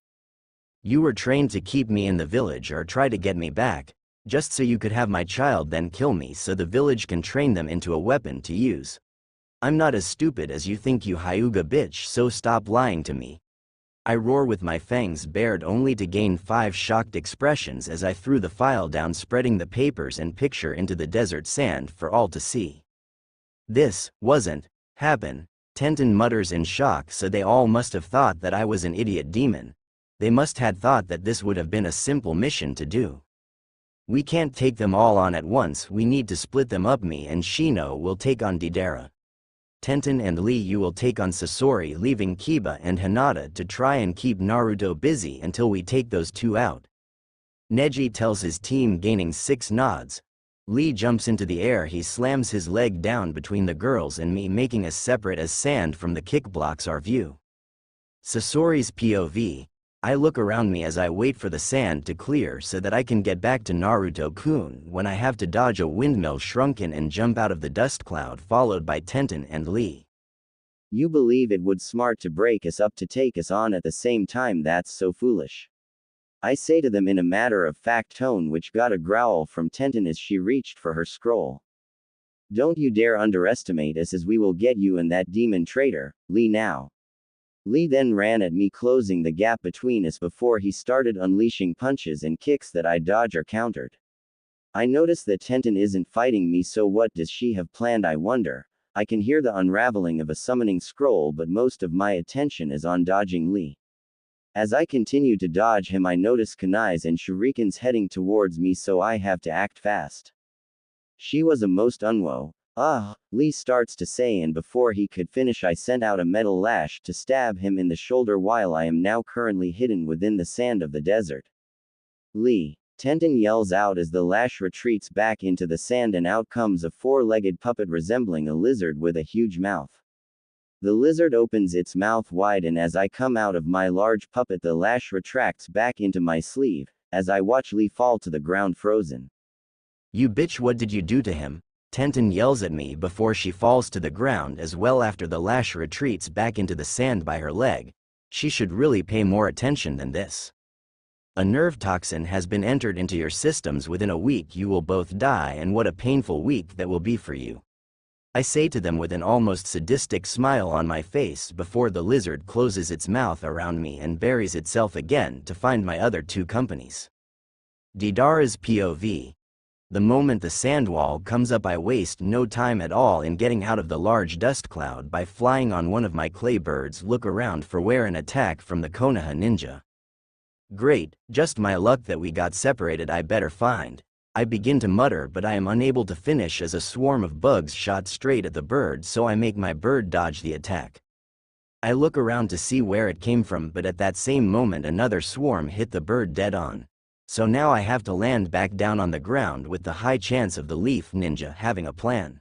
You were trained to keep me in the village or try to get me back, just so you could have my child then kill me so the village can train them into a weapon to use. I'm not as stupid as you think, you Hyuga bitch, so stop lying to me. I roar with my fangs bared only to gain 5 shocked expressions as I threw the file down, spreading the papers and picture into the desert sand for all to see. This wasn't happen, Tenten mutters in shock, so they all must have thought that I was an idiot demon. They must had thought that this would have been a simple mission to do. We can't take them all on at once, we need to split them up. Me and Shino will take on Deidara. Tenten and Lee, you will take on Sasori, leaving Kiba and Hinata to try and keep Naruto busy until we take those 2 out. Neji tells his team, gaining 6 nods. Lee jumps into the air. He slams his leg down between the girls and me, making us separate as sand from the kick blocks our view. Sasori's POV. I look around me as I wait for the sand to clear so that I can get back to Naruto-kun when I have to dodge a windmill shrunken and jump out of the dust cloud followed by Tenten and Lee. You believe it would smart to break us up to take us on at the same time? That's so foolish. I say to them in a matter-of-fact tone which got a growl from Tenten as she reached for her scroll. Don't you dare underestimate us, as we will get you and that demon traitor, Lee, now. Lee then ran at me, closing the gap between us before he started unleashing punches and kicks that I dodged or countered. I notice that Tenten isn't fighting me, so what does she have planned, I wonder? I can hear the unraveling of a summoning scroll, but most of my attention is on dodging Lee. As I continue to dodge him, I notice kunais and shurikens heading towards me, so I have to act fast. She was a most unwo. Lee starts to say, and before he could finish I sent out a metal lash to stab him in the shoulder while I am now currently hidden within the sand of the desert. Lee. Tenten yells out as the lash retreats back into the sand, and out comes a four-legged puppet resembling a lizard with a huge mouth. The lizard opens its mouth wide, and as I come out of my large puppet the lash retracts back into my sleeve, as I watch Lee fall to the ground frozen. You bitch, what did you do to him? Tenten yells at me before she falls to the ground as well after the lash retreats back into the sand by her leg. She should really pay more attention than this. A nerve toxin has been entered into your systems. Within a week you will both die, and what a painful week that will be for you. I say to them with an almost sadistic smile on my face before the lizard closes its mouth around me and buries itself again to find my other two companies. Deidara's POV. The moment the sand wall comes up I waste no time at all in getting out of the large dust cloud by flying on one of my clay birds. Look around for where an attack from the Konoha ninja. Great, just my luck that we got separated. I better find. I begin to mutter, but I am unable to finish as a swarm of bugs shot straight at the bird, so I make my bird dodge the attack. I look around to see where it came from, but at that same moment another swarm hit the bird dead on. So now I have to land back down on the ground with the high chance of the leaf ninja having a plan.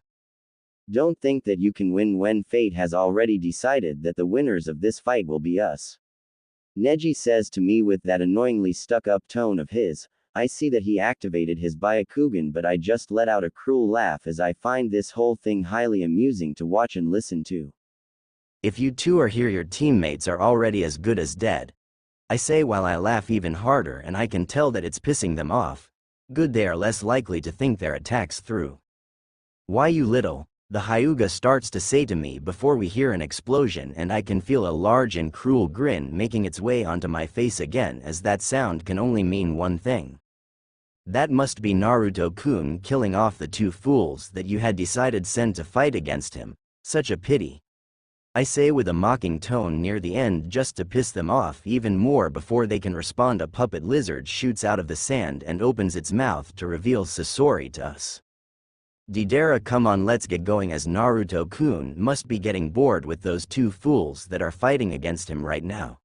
Don't think that you can win when fate has already decided that the winners of this fight will be us. Neji says to me with that annoyingly stuck-up tone of his. I see that he activated his Byakugan, but I just let out a cruel laugh as I find this whole thing highly amusing to watch and listen to. If you two are here, your teammates are already as good as dead. I say while I laugh even harder, and I can tell that it's pissing them off. Good, they are less likely to think their attacks through. Why, you little, the Hyuga starts to say to me before we hear an explosion, and I can feel a large and cruel grin making its way onto my face again, as that sound can only mean one thing. That must be Naruto-kun killing off the two fools that you had decided sent to fight against him. Such a pity. I say with a mocking tone near the end, just to piss them off even more. Before they can respond, a puppet lizard shoots out of the sand and opens its mouth to reveal Sasori to us. Deidara, come on, let's get going, as Naruto-kun must be getting bored with those two fools that are fighting against him right now.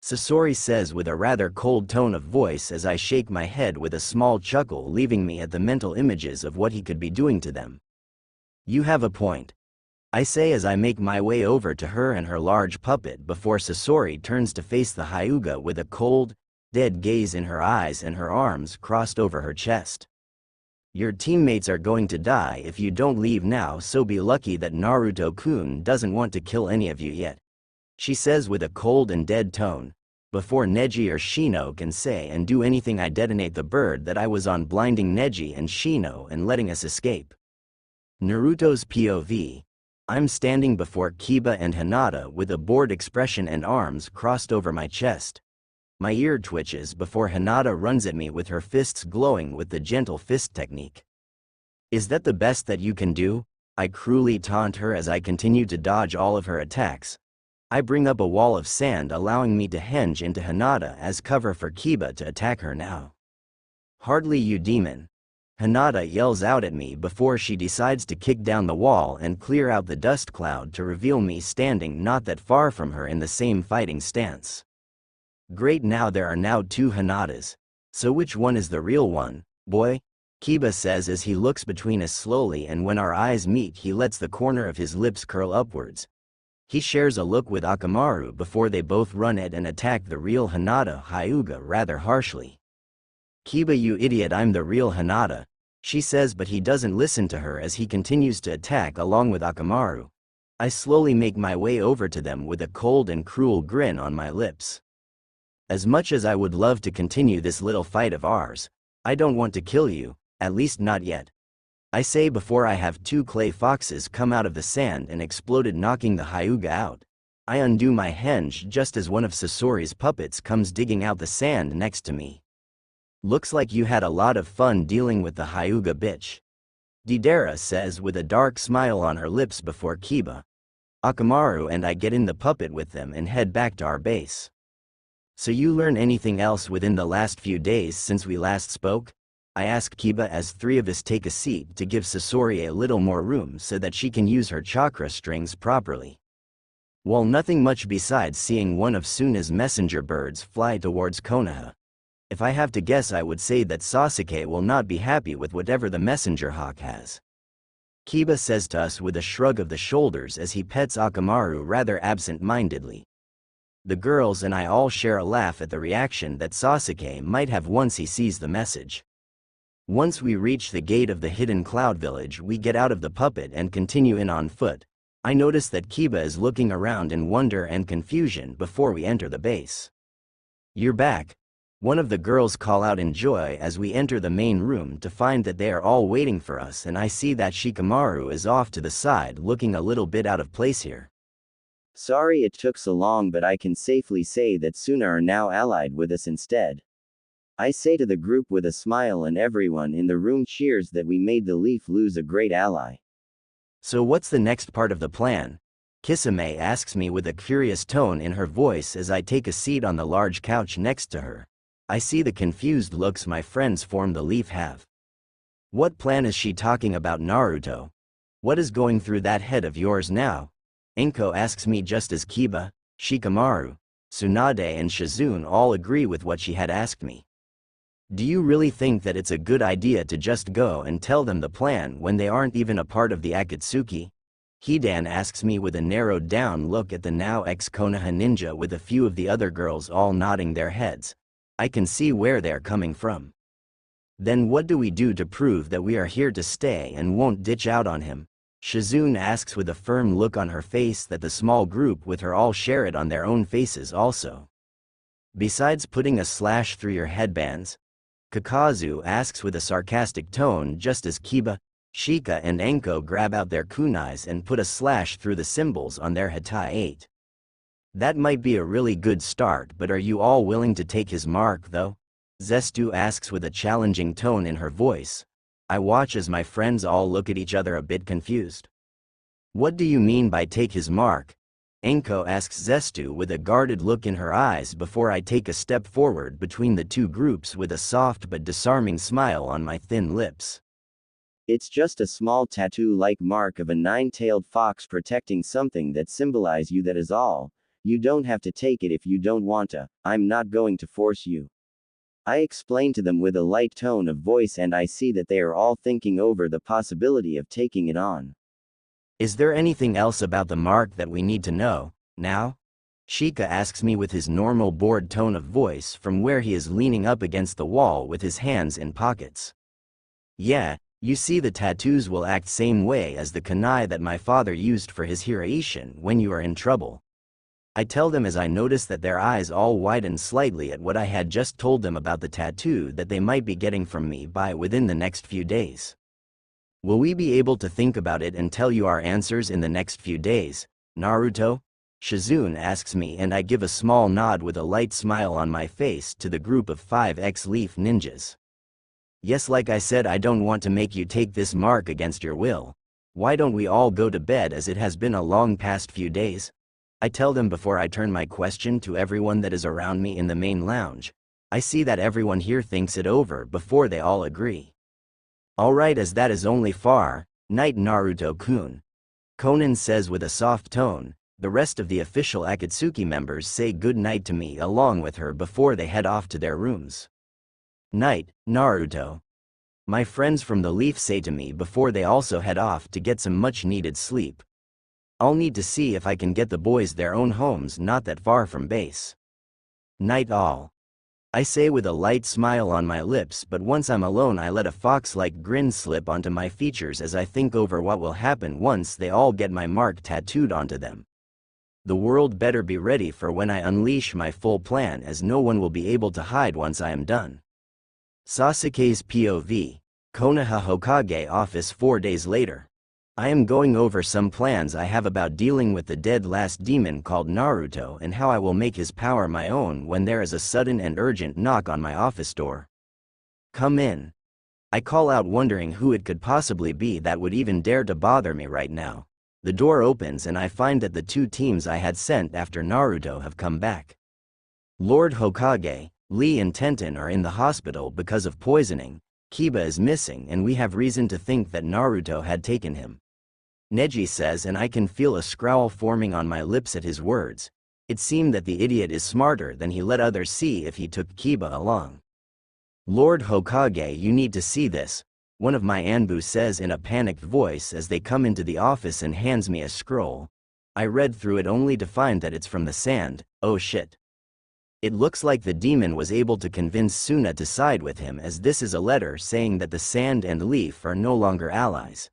Sasori says with a rather cold tone of voice as I shake my head with a small chuckle, leaving me at the mental images of what he could be doing to them. You have a point, I say as I make my way over to her and her large puppet before Sasori turns to face the Hyuga with a cold, dead gaze in her eyes and her arms crossed over her chest. Your teammates are going to die if you don't leave now, so be lucky that Naruto-kun doesn't want to kill any of you yet, she says with a cold and dead tone. Before Neji or Shino can say and do anything, I detonate the bird that I was on, blinding Neji and Shino and letting us escape. Naruto's POV. I'm standing before Kiba and Hinata with a bored expression and arms crossed over my chest. My ear twitches before Hinata runs at me with her fists glowing with the gentle fist technique. Is that the best that you can do? I cruelly taunt her as I continue to dodge all of her attacks. I bring up a wall of sand, allowing me to henge into Hinata as cover for Kiba to attack her now. Hardly, you demon. Hinata yells out at me before she decides to kick down the wall and clear out the dust cloud to reveal me standing not that far from her in the same fighting stance. Great, now there are now two Hinatas. So which one is the real one, boy? Kiba says as he looks between us slowly, and when our eyes meet he lets the corner of his lips curl upwards. He shares a look with Akamaru before they both run at and attack the real Hinata Hyuga rather harshly. "Kiba, you idiot, I'm the real Hinata," she says, but he doesn't listen to her as he continues to attack along with Akamaru. I slowly make my way over to them with a cold and cruel grin on my lips. As much as I would love to continue this little fight of ours, I don't want to kill you, at least not yet. I say before I have two clay foxes come out of the sand and exploded, knocking the Hyuga out. I undo my henge just as one of Sasori's puppets comes digging out the sand next to me. "Looks like you had a lot of fun dealing with the Hyuga bitch," Deidara says with a dark smile on her lips before Kiba. Akamaru and I get in the puppet with them and head back to our base. "So you learn anything else within the last few days since we last spoke?" I ask Kiba as three of us take a seat to give Sasori a little more room so that she can use her chakra strings properly. "Well, nothing much besides seeing one of Suna's messenger birds fly towards Konoha. If I have to guess, I would say that Sasuke will not be happy with whatever the messenger hawk has," Kiba says to us with a shrug of the shoulders as he pets Akamaru rather absent-mindedly. The girls and I all share a laugh at the reaction that Sasuke might have once he sees the message. Once we reach the gate of the hidden cloud village, we get out of the puppet and continue in on foot. I notice that Kiba is looking around in wonder and confusion before we enter the base. "You're back," one of the girls call out in joy as we enter the main room to find that they are all waiting for us, and I see that Shikamaru is off to the side looking a little bit out of place here. "Sorry it took so long, but I can safely say that Suna are now allied with us instead," I say to the group with a smile, and everyone in the room cheers that we made the Leaf lose a great ally. "So what's the next part of the plan?" Kisame asks me with a curious tone in her voice as I take a seat on the large couch next to her. I see the confused looks my friends form the Leaf have. "What plan is she talking about, Naruto? What is going through that head of yours now?" Enko asks me just as Kiba, Shikamaru, Tsunade and Shizune all agree with what she had asked me. "Do you really think that it's a good idea to just go and tell them the plan when they aren't even a part of the Akatsuki?" Hidan asks me with a narrowed down look at the now ex-Konoha ninja, with a few of the other girls all nodding their heads. I can see where they're coming from. "Then what do we do to prove that we are here to stay and won't ditch out on him?" Shizune asks with a firm look on her face that the small group with her all share it on their own faces also. "Besides putting a slash through your headbands?" Kakazu asks with a sarcastic tone just as Kiba, Shika and Enko grab out their kunais and put a slash through the symbols on their Hatai 8. "That might be a really good start, but are you all willing to take his mark though?" Zestu asks with a challenging tone in her voice. I watch as my friends all look at each other a bit confused. "What do you mean by take his mark?" Enko asks Zestu with a guarded look in her eyes before I take a step forward between the two groups with a soft but disarming smile on my thin lips. "It's just a small tattoo-like mark of a nine-tailed fox protecting something that symbolize you, that is all. You don't have to take it if you don't want to. I'm not going to force you," I explain to them with a light tone of voice, and I see that they are all thinking over the possibility of taking it on. "Is there anything else about the mark that we need to know, now?" Shika asks me with his normal bored tone of voice from where he is leaning up against the wall with his hands in pockets. "Yeah, you see, the tattoos will act same way as the kunai that my father used for his Hiraishin when you are in trouble." I tell them as I notice that their eyes all widen slightly at what I had just told them about the tattoo that they might be getting from me by within the next few days. "Will we be able to think about it and tell you our answers in the next few days, Naruto?" Shizune asks me, and I give a small nod with a light smile on my face to the group of 5 ex-Leaf ninjas. "Yes, like I said, I don't want to make you take this mark against your will. Why don't we all go to bed, as it has been a long past few days?" I tell them before I turn my question to everyone that is around me in the main lounge. I see that everyone here thinks it over before they all agree. "Alright, as that is only far, night Naruto-kun," Konan says with a soft tone. The rest of the official Akatsuki members say good night to me along with her before they head off to their rooms. "Night, Naruto." My friends from the Leaf say to me before they also head off to get some much-needed sleep. I'll need to see if I can get the boys their own homes not that far from base. Night all. I say with a light smile on my lips, but once I'm alone I let a fox-like grin slip onto my features as I think over what will happen once they all get my mark tattooed onto them. The world better be ready for when I unleash my full plan, as no one will be able to hide once I am done. Sasuke's POV. Konoha Hokage office 4 days later. I am going over some plans I have about dealing with the dead last demon called Naruto and how I will make his power my own when there is a sudden and urgent knock on my office door. Come in. I call out, wondering who it could possibly be that would even dare to bother me right now. The door opens and I find that the 2 teams I had sent after Naruto have come back. Lord Hokage, Lee and Tenten are in the hospital because of poisoning. Kiba is missing and we have reason to think that Naruto had taken him. Neji says, and I can feel a scowl forming on my lips at his words. It seemed that the idiot is smarter than he let others see if he took Kiba along. Lord Hokage, you need to see this, one of my Anbu says in a panicked voice as they come into the office and hands me a scroll. I read through it only to find that it's from the sand. Oh shit. It looks like the demon was able to convince Tsunade to side with him, as this is a letter saying that the sand and leaf are no longer allies.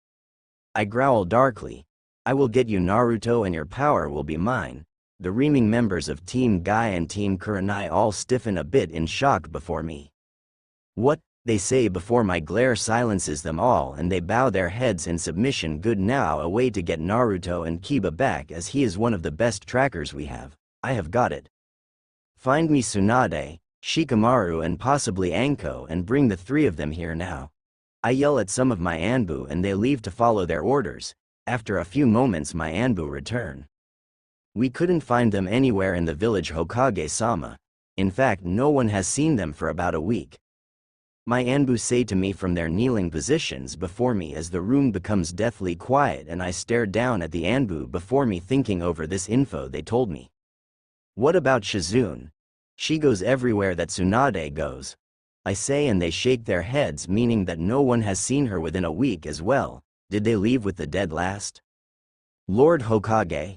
I growl darkly. I will get you, Naruto, and your power will be mine. The reaming members of Team Guy and Team Kurenai all stiffen a bit in shock before me. What? They say before my glare silences them all and they bow their heads in submission. Good, now a way to get Naruto and Kiba back, as he is one of the best trackers we have. I have got it. Find me Tsunade, Shikamaru and possibly Anko and bring the 3 of them here now. I yell at some of my Anbu and they leave to follow their orders. After a few moments my Anbu return. We couldn't find them anywhere in the village, Hokage-sama. In fact, no one has seen them for about a week. My Anbu say to me from their kneeling positions before me as the room becomes deathly quiet and I stare down at the Anbu before me, thinking over this info they told me. What about Shizune? She goes everywhere that Tsunade goes. I say and they shake their heads, meaning that no one has seen her within a week as well. Did they leave with the dead last? Lord Hokage?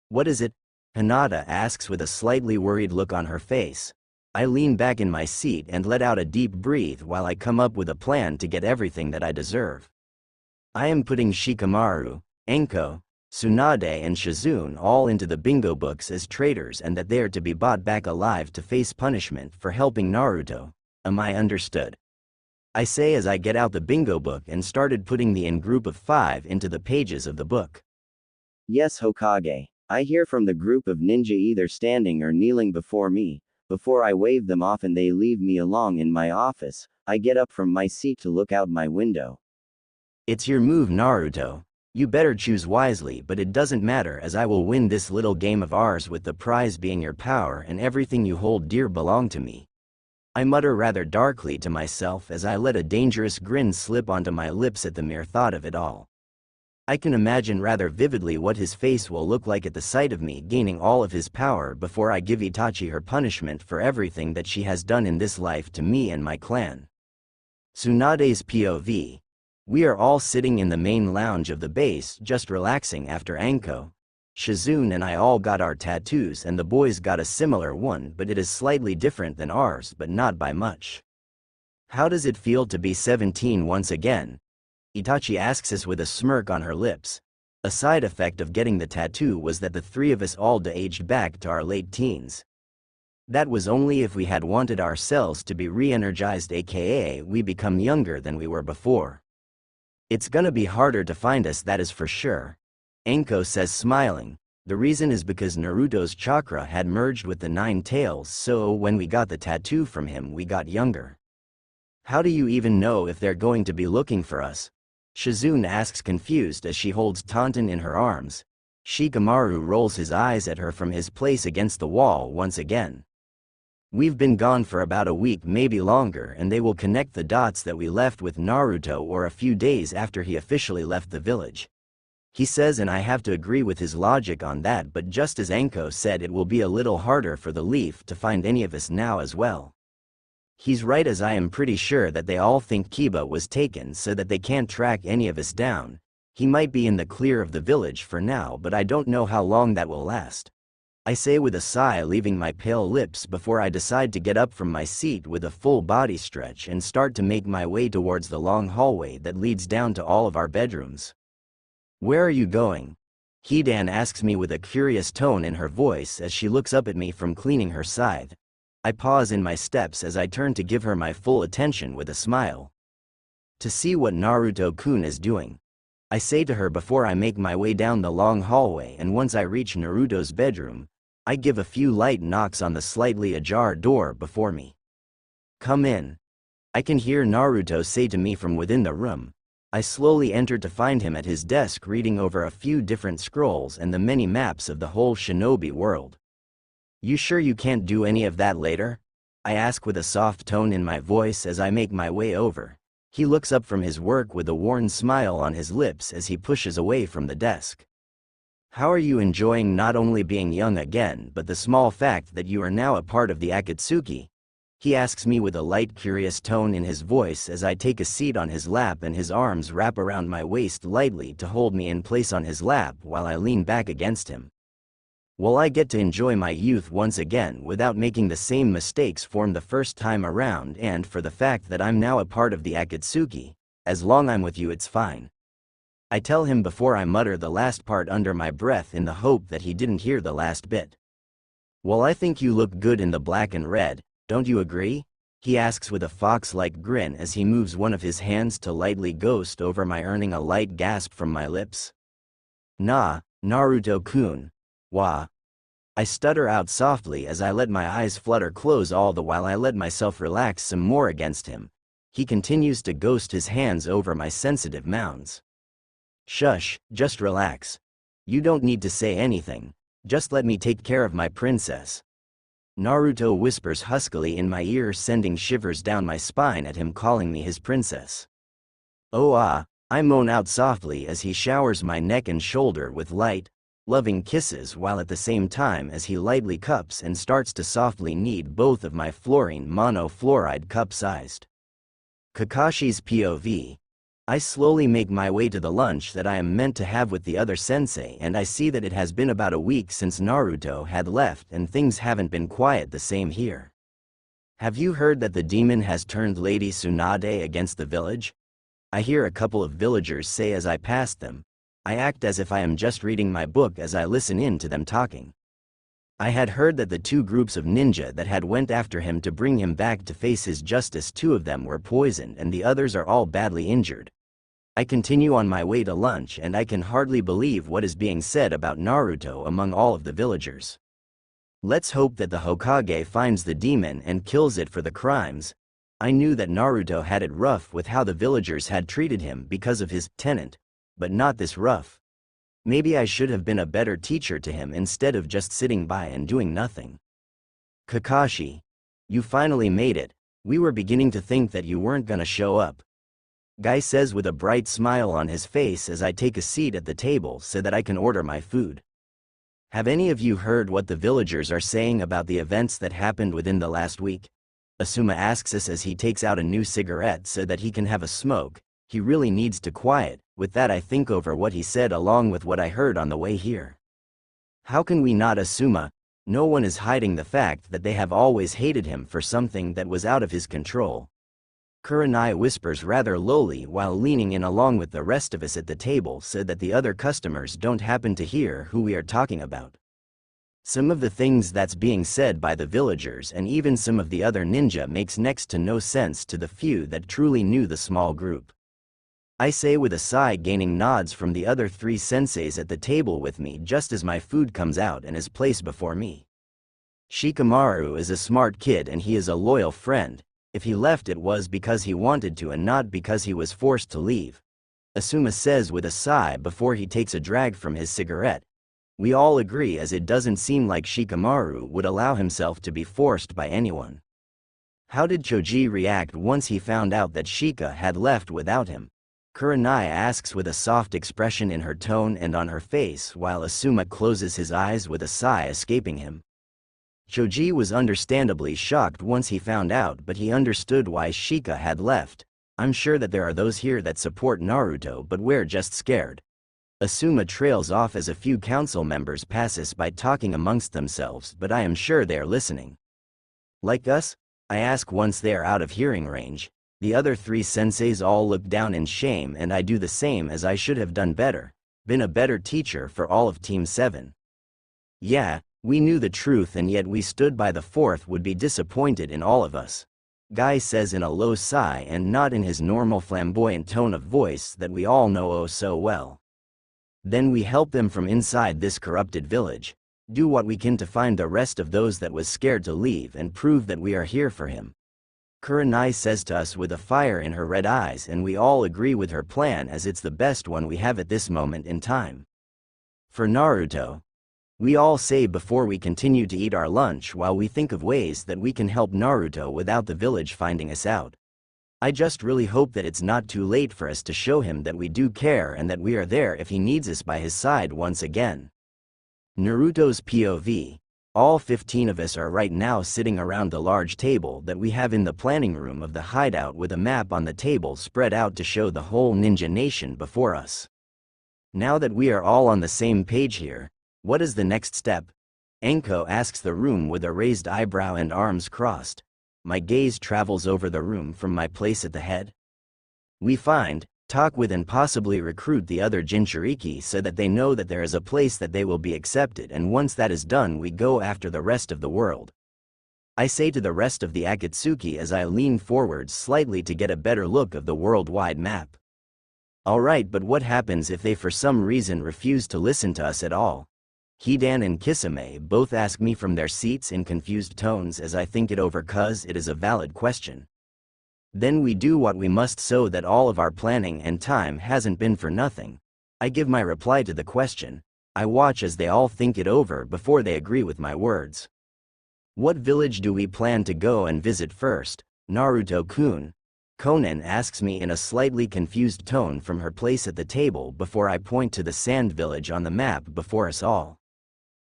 What is it? Hinata asks with a slightly worried look on her face. I lean back in my seat and let out a deep breath while I come up with a plan to get everything that I deserve. I am putting Shikamaru, Anko, Tsunade and Shizune all into the bingo books as traitors and that they are to be brought back alive to face punishment for helping Naruto. Am I understood? I say as I get out the bingo book and started putting the in group of 5 into the pages of the book. Yes, Hokage. I hear from the group of ninja either standing or kneeling before me. Before I wave them off and they leave me alone in my office, I get up from my seat to look out my window. It's your move, Naruto. You better choose wisely, but it doesn't matter, as I will win this little game of ours, with the prize being your power and everything you hold dear belong to me. I mutter rather darkly to myself as I let a dangerous grin slip onto my lips at the mere thought of it all. I can imagine rather vividly what his face will look like at the sight of me gaining all of his power before I give Itachi her punishment for everything that she has done in this life to me and my clan. Tsunade's POV. We are all sitting in the main lounge of the base just relaxing after Anko, Shizune and I all got our tattoos, and the boys got a similar one, but it is slightly different than ours, but not by much. How does it feel to be 17 once again? Itachi asks us with a smirk on her lips. A side effect of getting the tattoo was that the 3 of us all de-aged back to our late teens. That was only if we had wanted ourselves to be re-energized, aka we become younger than we were before. It's gonna be harder to find us, that is for sure. Anko says, smiling. The reason is because Naruto's chakra had merged with the 9 tails, so when we got the tattoo from him we got younger. How do you even know if they're going to be looking for us? Shizune asks, confused, as she holds Taunton in her arms. Shikamaru rolls his eyes at her from his place against the wall once again. We've been gone for about a week, maybe longer, and they will connect the dots that we left with Naruto or a few days after he officially left the village. He says, and I have to agree with his logic on that, but just as Anko said, it will be a little harder for the Leaf to find any of us now as well. He's right, as I am pretty sure that they all think Kiba was taken so that they can't track any of us down. He might be in the clear of the village for now, but I don't know how long that will last. I say with a sigh, leaving my pale lips before I decide to get up from my seat with a full body stretch and start to make my way towards the long hallway that leads down to all of our bedrooms. "Where are you going?" Hidan asks me with a curious tone in her voice as she looks up at me from cleaning her scythe. I pause in my steps as I turn to give her my full attention with a smile. "To see what Naruto-kun is doing," I say to her before I make my way down the long hallway, and once I reach Naruto's bedroom, I give a few light knocks on the slightly ajar door before me. "Come in," I can hear Naruto say to me from within the room. I slowly enter to find him at his desk reading over a few different scrolls and the many maps of the whole shinobi world. "You sure you can't do any of that later?" I ask with a soft tone in my voice as I make my way over. He looks up from his work with a worn smile on his lips as he pushes away from the desk. "How are you enjoying not only being young again but the small fact that you are now a part of the Akatsuki?" He asks me with a light curious tone in his voice as I take a seat on his lap and his arms wrap around my waist lightly to hold me in place on his lap while I lean back against him. Will I get to enjoy my youth once again without making the same mistakes form the first time around, and for the fact that I'm now a part of the Akatsuki, as long I'm with you it's fine. I tell him before I mutter the last part under my breath in the hope that he didn't hear the last bit. "Well, I think you look good in the black and red, don't you agree?" He asks with a fox-like grin as he moves one of his hands to lightly ghost over my, earning a light gasp from my lips. "Nah, Naruto-kun. Wah." I stutter out softly as I let my eyes flutter close, all the while I let myself relax some more against him. He continues to ghost his hands over my sensitive mounds. "Shush, just relax. You don't need to say anything, just let me take care of my princess." Naruto whispers huskily in my ear, sending shivers down my spine at him calling me his princess. "Oh ah," I moan out softly as he showers my neck and shoulder with light, loving kisses, while at the same time as he lightly cups and starts to softly knead both of my fluorine monofluoride cup-sized. Kakashi's POV. I slowly make my way to the lunch that I am meant to have with the other sensei, and I see that it has been about a week since Naruto had left and things haven't been quiet the same here. "Have you heard that the demon has turned Lady Tsunade against the village?" I hear a couple of villagers say as I pass them. I act as if I am just reading my book as I listen in to them talking. I had heard that the two groups of ninja that had went after him to bring him back to face his justice, two of them were poisoned and the others are all badly injured. I continue on my way to lunch and I can hardly believe what is being said about Naruto among all of the villagers. Let's hope that the Hokage finds the demon and kills it for the crimes. I knew that Naruto had it rough with how the villagers had treated him because of his tenant, but not this rough. Maybe I should have been a better teacher to him instead of just sitting by and doing nothing. "Kakashi, you finally made it. We were beginning to think that you weren't gonna show up," Guy says with a bright smile on his face as I take a seat at the table so that I can order my food. "Have any of you heard what the villagers are saying about the events that happened within the last week?" Asuma asks us as he takes out a new cigarette so that he can have a smoke. He really needs to quiet. With that, I think over what he said along with what I heard on the way here. "How can we not, Asuma? No one is hiding the fact that they have always hated him for something that was out of his control." Kurenai whispers rather lowly while leaning in along with the rest of us at the table so that the other customers don't happen to hear who we are talking about. Some of the things that's being said by the villagers and even some of the other ninja makes next to no sense to the few that truly knew the small group. I say with a sigh, gaining nods from the other three senseis at the table with me just as my food comes out and is placed before me. "Shikamaru is a smart kid and he is a loyal friend. If he left, it was because he wanted to and not because he was forced to leave," Asuma says with a sigh before he takes a drag from his cigarette. We all agree, as it doesn't seem like Shikamaru would allow himself to be forced by anyone. How did Choji react once he found out that Shika had left without him? Kurenai asks with a soft expression in her tone and on her face while Asuma closes his eyes with a sigh escaping him. Choji was understandably shocked once he found out, but he understood why Shika had left. I'm sure that there are those here that support Naruto, but we're just scared. Asuma trails off as a few council members pass us by talking amongst themselves, but I am sure they are listening. Like us? I ask once they are out of hearing range. The other three senseis all look down in shame, and I do the same, as I should have done better. Been a better teacher for all of Team 7. Yeah, we knew the truth, and yet we stood by the fourth would be disappointed in all of us. Guy says in a low sigh and not in his normal flamboyant tone of voice that we all know oh so well. Then we help them from inside this corrupted village. Do what we can to find the rest of those that was scared to leave and prove that we are here for him. Kurenai says to us with a fire in her red eyes, and we all agree with her plan as it's the best one we have at this moment in time. For Naruto, we all say before we continue to eat our lunch while we think of ways that we can help Naruto without the village finding us out. I just really hope that it's not too late for us to show him that we do care and that we are there if he needs us by his side once again. Naruto's POV. All 15 of us are right now sitting around the large table that we have in the planning room of the hideout, with a map on the table spread out to show the whole ninja nation before us. Now that we are all on the same page here, what is the next step? Anko asks the room with a raised eyebrow and arms crossed. My gaze travels over the room from my place at the head. We find, talk with and possibly recruit the other Jinchuriki so that they know that there is a place that they will be accepted, and once that is done we go after the rest of the world. I say to the rest of the Akatsuki as I lean forward slightly to get a better look of the worldwide map. Alright, but what happens if they for some reason refuse to listen to us at all? Hidan and Kisame both ask me from their seats in confused tones as I think it over, cause it is a valid question. Then we do what we must so that all of our planning and time hasn't been for nothing. I give my reply to the question. I watch as they all think it over before they agree with my words. What village do we plan to go and visit first, Naruto-kun? Konan asks me in a slightly confused tone from her place at the table before I point to the sand village on the map before us all.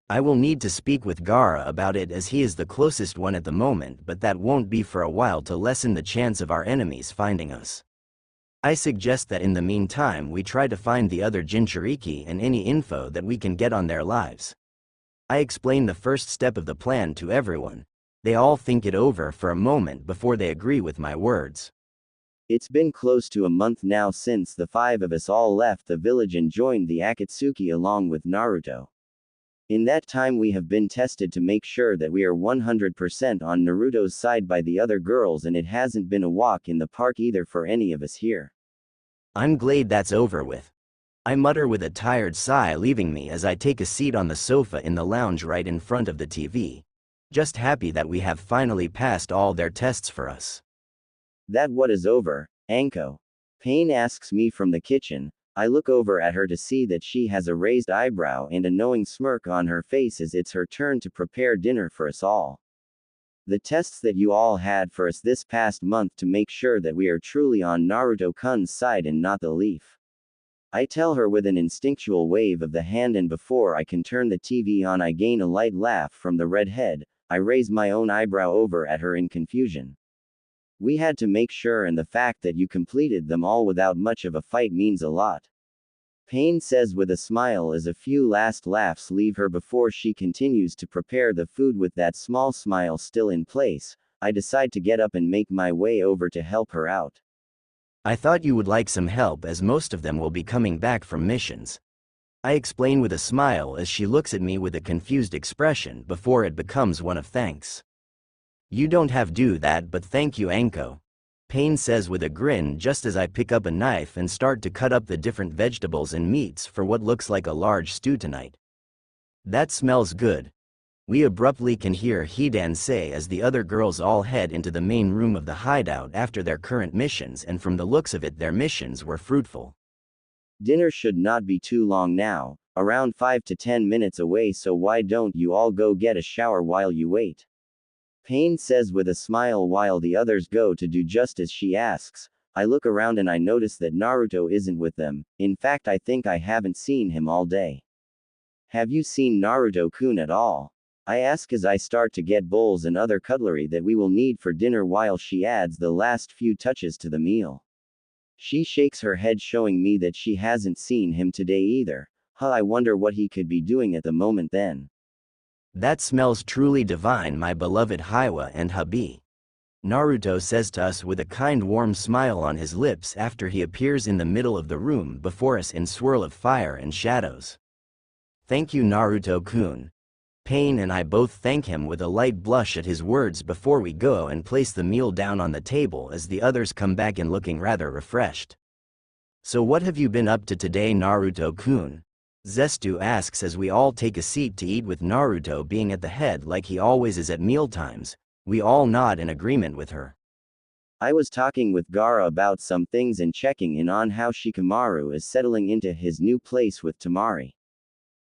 I will need to speak with Gaara about it as he is the closest one at the moment, but that won't be for a while to lessen the chance of our enemies finding us. I suggest that in the meantime we try to find the other Jinchuriki and any info that we can get on their lives. I explain the first step of the plan to everyone. They all think it over for a moment before they agree with my words. It's been close to a month now since the 5 of us all left the village and joined the Akatsuki along with Naruto. In that time we have been tested to make sure that we are 100% on Naruto's side by the other girls, and it hasn't been a walk in the park either for any of us here. I'm glad that's over with. I mutter with a tired sigh, leaving me as I take a seat on the sofa in the lounge right in front of the TV. Just happy that we have finally passed all their tests for us. That what is over, Anko? Pain asks me from the kitchen. I look over at her to see that she has a raised eyebrow and a knowing smirk on her face as it's her turn to prepare dinner for us all. The tests that you all had for us this past month to make sure that we are truly on Naruto-kun's side and not the leaf. I tell her with an instinctual wave of the hand, and before I can turn the TV on I gain a light laugh from the redhead. I raise my own eyebrow over at her in confusion. We had to make sure, and the fact that you completed them all without much of a fight means a lot. Pain says with a smile as a few last laughs leave her before she continues to prepare the food. With that small smile still in place, I decide to get up and make my way over to help her out. I thought you would like some help as most of them will be coming back from missions. I explain with a smile as she looks at me with a confused expression before it becomes one of thanks. You don't have to do that, but thank you, Anko. Pain says with a grin just as I pick up a knife and start to cut up the different vegetables and meats for what looks like a large stew tonight. That smells good. We abruptly can hear Hidan say as the other girls all head into the main room of the hideout after their current missions, and from the looks of it their missions were fruitful. Dinner should not be too long now, around 5 to 10 minutes away, so why don't you all go get a shower while you wait? Pain says with a smile while the others go to do just as she asks. I look around and I notice that Naruto isn't with them. In fact, I think I haven't seen him all day. Have you seen Naruto-kun at all? I ask as I start to get bowls and other cutlery that we will need for dinner while she adds the last few touches to the meal. She shakes her head, showing me that she hasn't seen him today either. I wonder what he could be doing at the moment then. That smells truly divine, my beloved Hiwa and hubby. Naruto says to us with a kind warm smile on his lips after he appears in the middle of the room before us in swirl of fire and shadows. Thank you, Naruto-kun. Pain and I both thank him with a light blush at his words before we go and place the meal down on the table as the others come back in looking rather refreshed. So what have you been up to today, Naruto-kun? Zestu asks as we all take a seat to eat, with Naruto being at the head like he always is at mealtimes. We all nod in agreement with her. I was talking with Gaara about some things and checking in on how Shikamaru is settling into his new place with Tamari.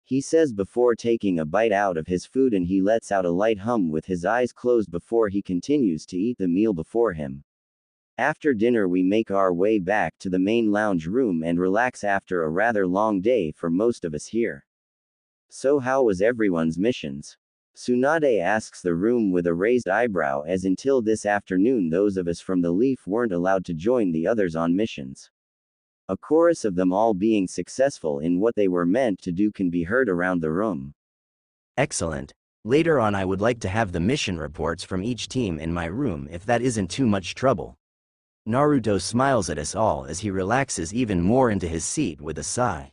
He says before taking a bite out of his food, and he lets out a light hum with his eyes closed before he continues to eat the meal before him. After dinner we make our way back to the main lounge room and relax after a rather long day for most of us here. So how was everyone's missions? Tsunade asks the room with a raised eyebrow, as until this afternoon those of us from the Leaf weren't allowed to join the others on missions. A chorus of them all being successful in what they were meant to do can be heard around the room. Excellent. Later on I would like to have the mission reports from each team in my room if that isn't too much trouble. Naruto smiles at us all as he relaxes even more into his seat with a sigh.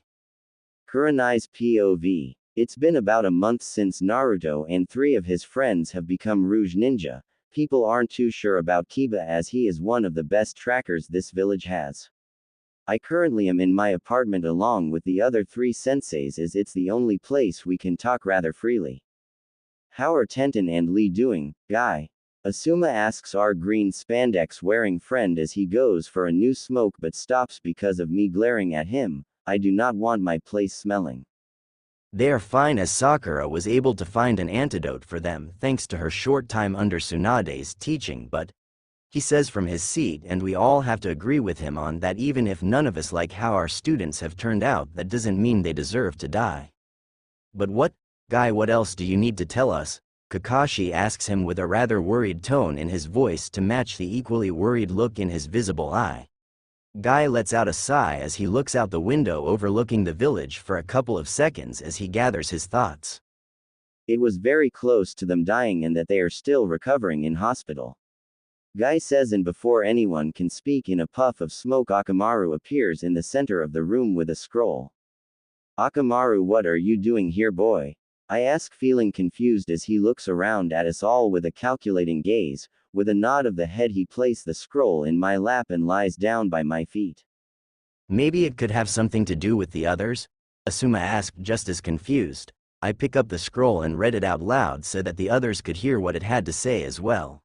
Kurenai's POV. It's been about a month since Naruto and 3 of his friends have become Rouge Ninja. People aren't too sure about Kiba as he is one of the best trackers this village has. I currently am in my apartment along with the other 3 senseis, as it's the only place we can talk rather freely. How are Tenten and Lee doing, guy? Asuma asks our green spandex wearing friend as he goes for a new smoke but stops because of me glaring at him. I do not want my place smelling. They are fine, as Sakura was able to find an antidote for them thanks to her short time under Tsunade's teaching, but he says from his seat, and we all have to agree with him on that, even if none of us like how our students have turned out, that doesn't mean they deserve to die. But what, guy, what else do you need to tell us? Kakashi asks him with a rather worried tone in his voice to match the equally worried look in his visible eye. Guy lets out a sigh as he looks out the window overlooking the village for a couple of seconds as he gathers his thoughts. It was very close to them dying and that they are still recovering in hospital. Guy says, and before anyone can speak, in a puff of smoke Akamaru appears in the center of the room with a scroll. Akamaru, what are you doing here, boy? I ask, feeling confused as he looks around at us all with a calculating gaze. With a nod of the head he places the scroll in my lap and lies down by my feet. Maybe it could have something to do with the others? Asuma asked, just as confused. I pick up the scroll and read it out loud so that the others could hear what it had to say as well.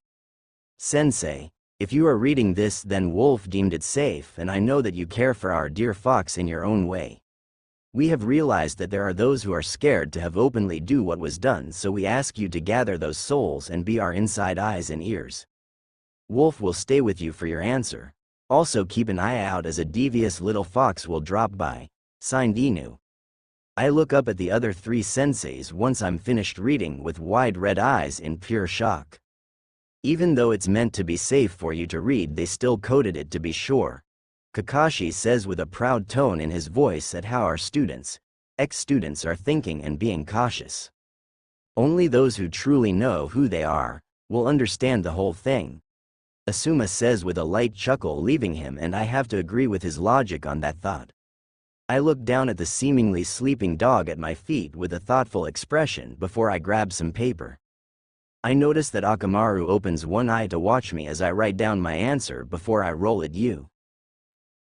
Sensei, if you are reading this, then Wolf deemed it safe, and I know that you care for our dear fox in your own way. We have realized that there are those who are scared to have openly do what was done, so we ask you to gather those souls and be our inside eyes and ears. Wolf will stay with you for your answer. Also keep an eye out as a devious little fox will drop by. Signed, Inu. I look up at the other 3 senseis once I'm finished reading with wide red eyes in pure shock. Even though it's meant to be safe for you to read, they still coded it to be sure. Kakashi says with a proud tone in his voice at how our students, ex-students, are thinking and being cautious. Only those who truly know who they are will understand the whole thing. Asuma says with a light chuckle, leaving him, and I have to agree with his logic on that thought. I look down at the seemingly sleeping dog at my feet with a thoughtful expression before I grab some paper. I notice that Akamaru opens one eye to watch me as I write down my answer before I roll it. You.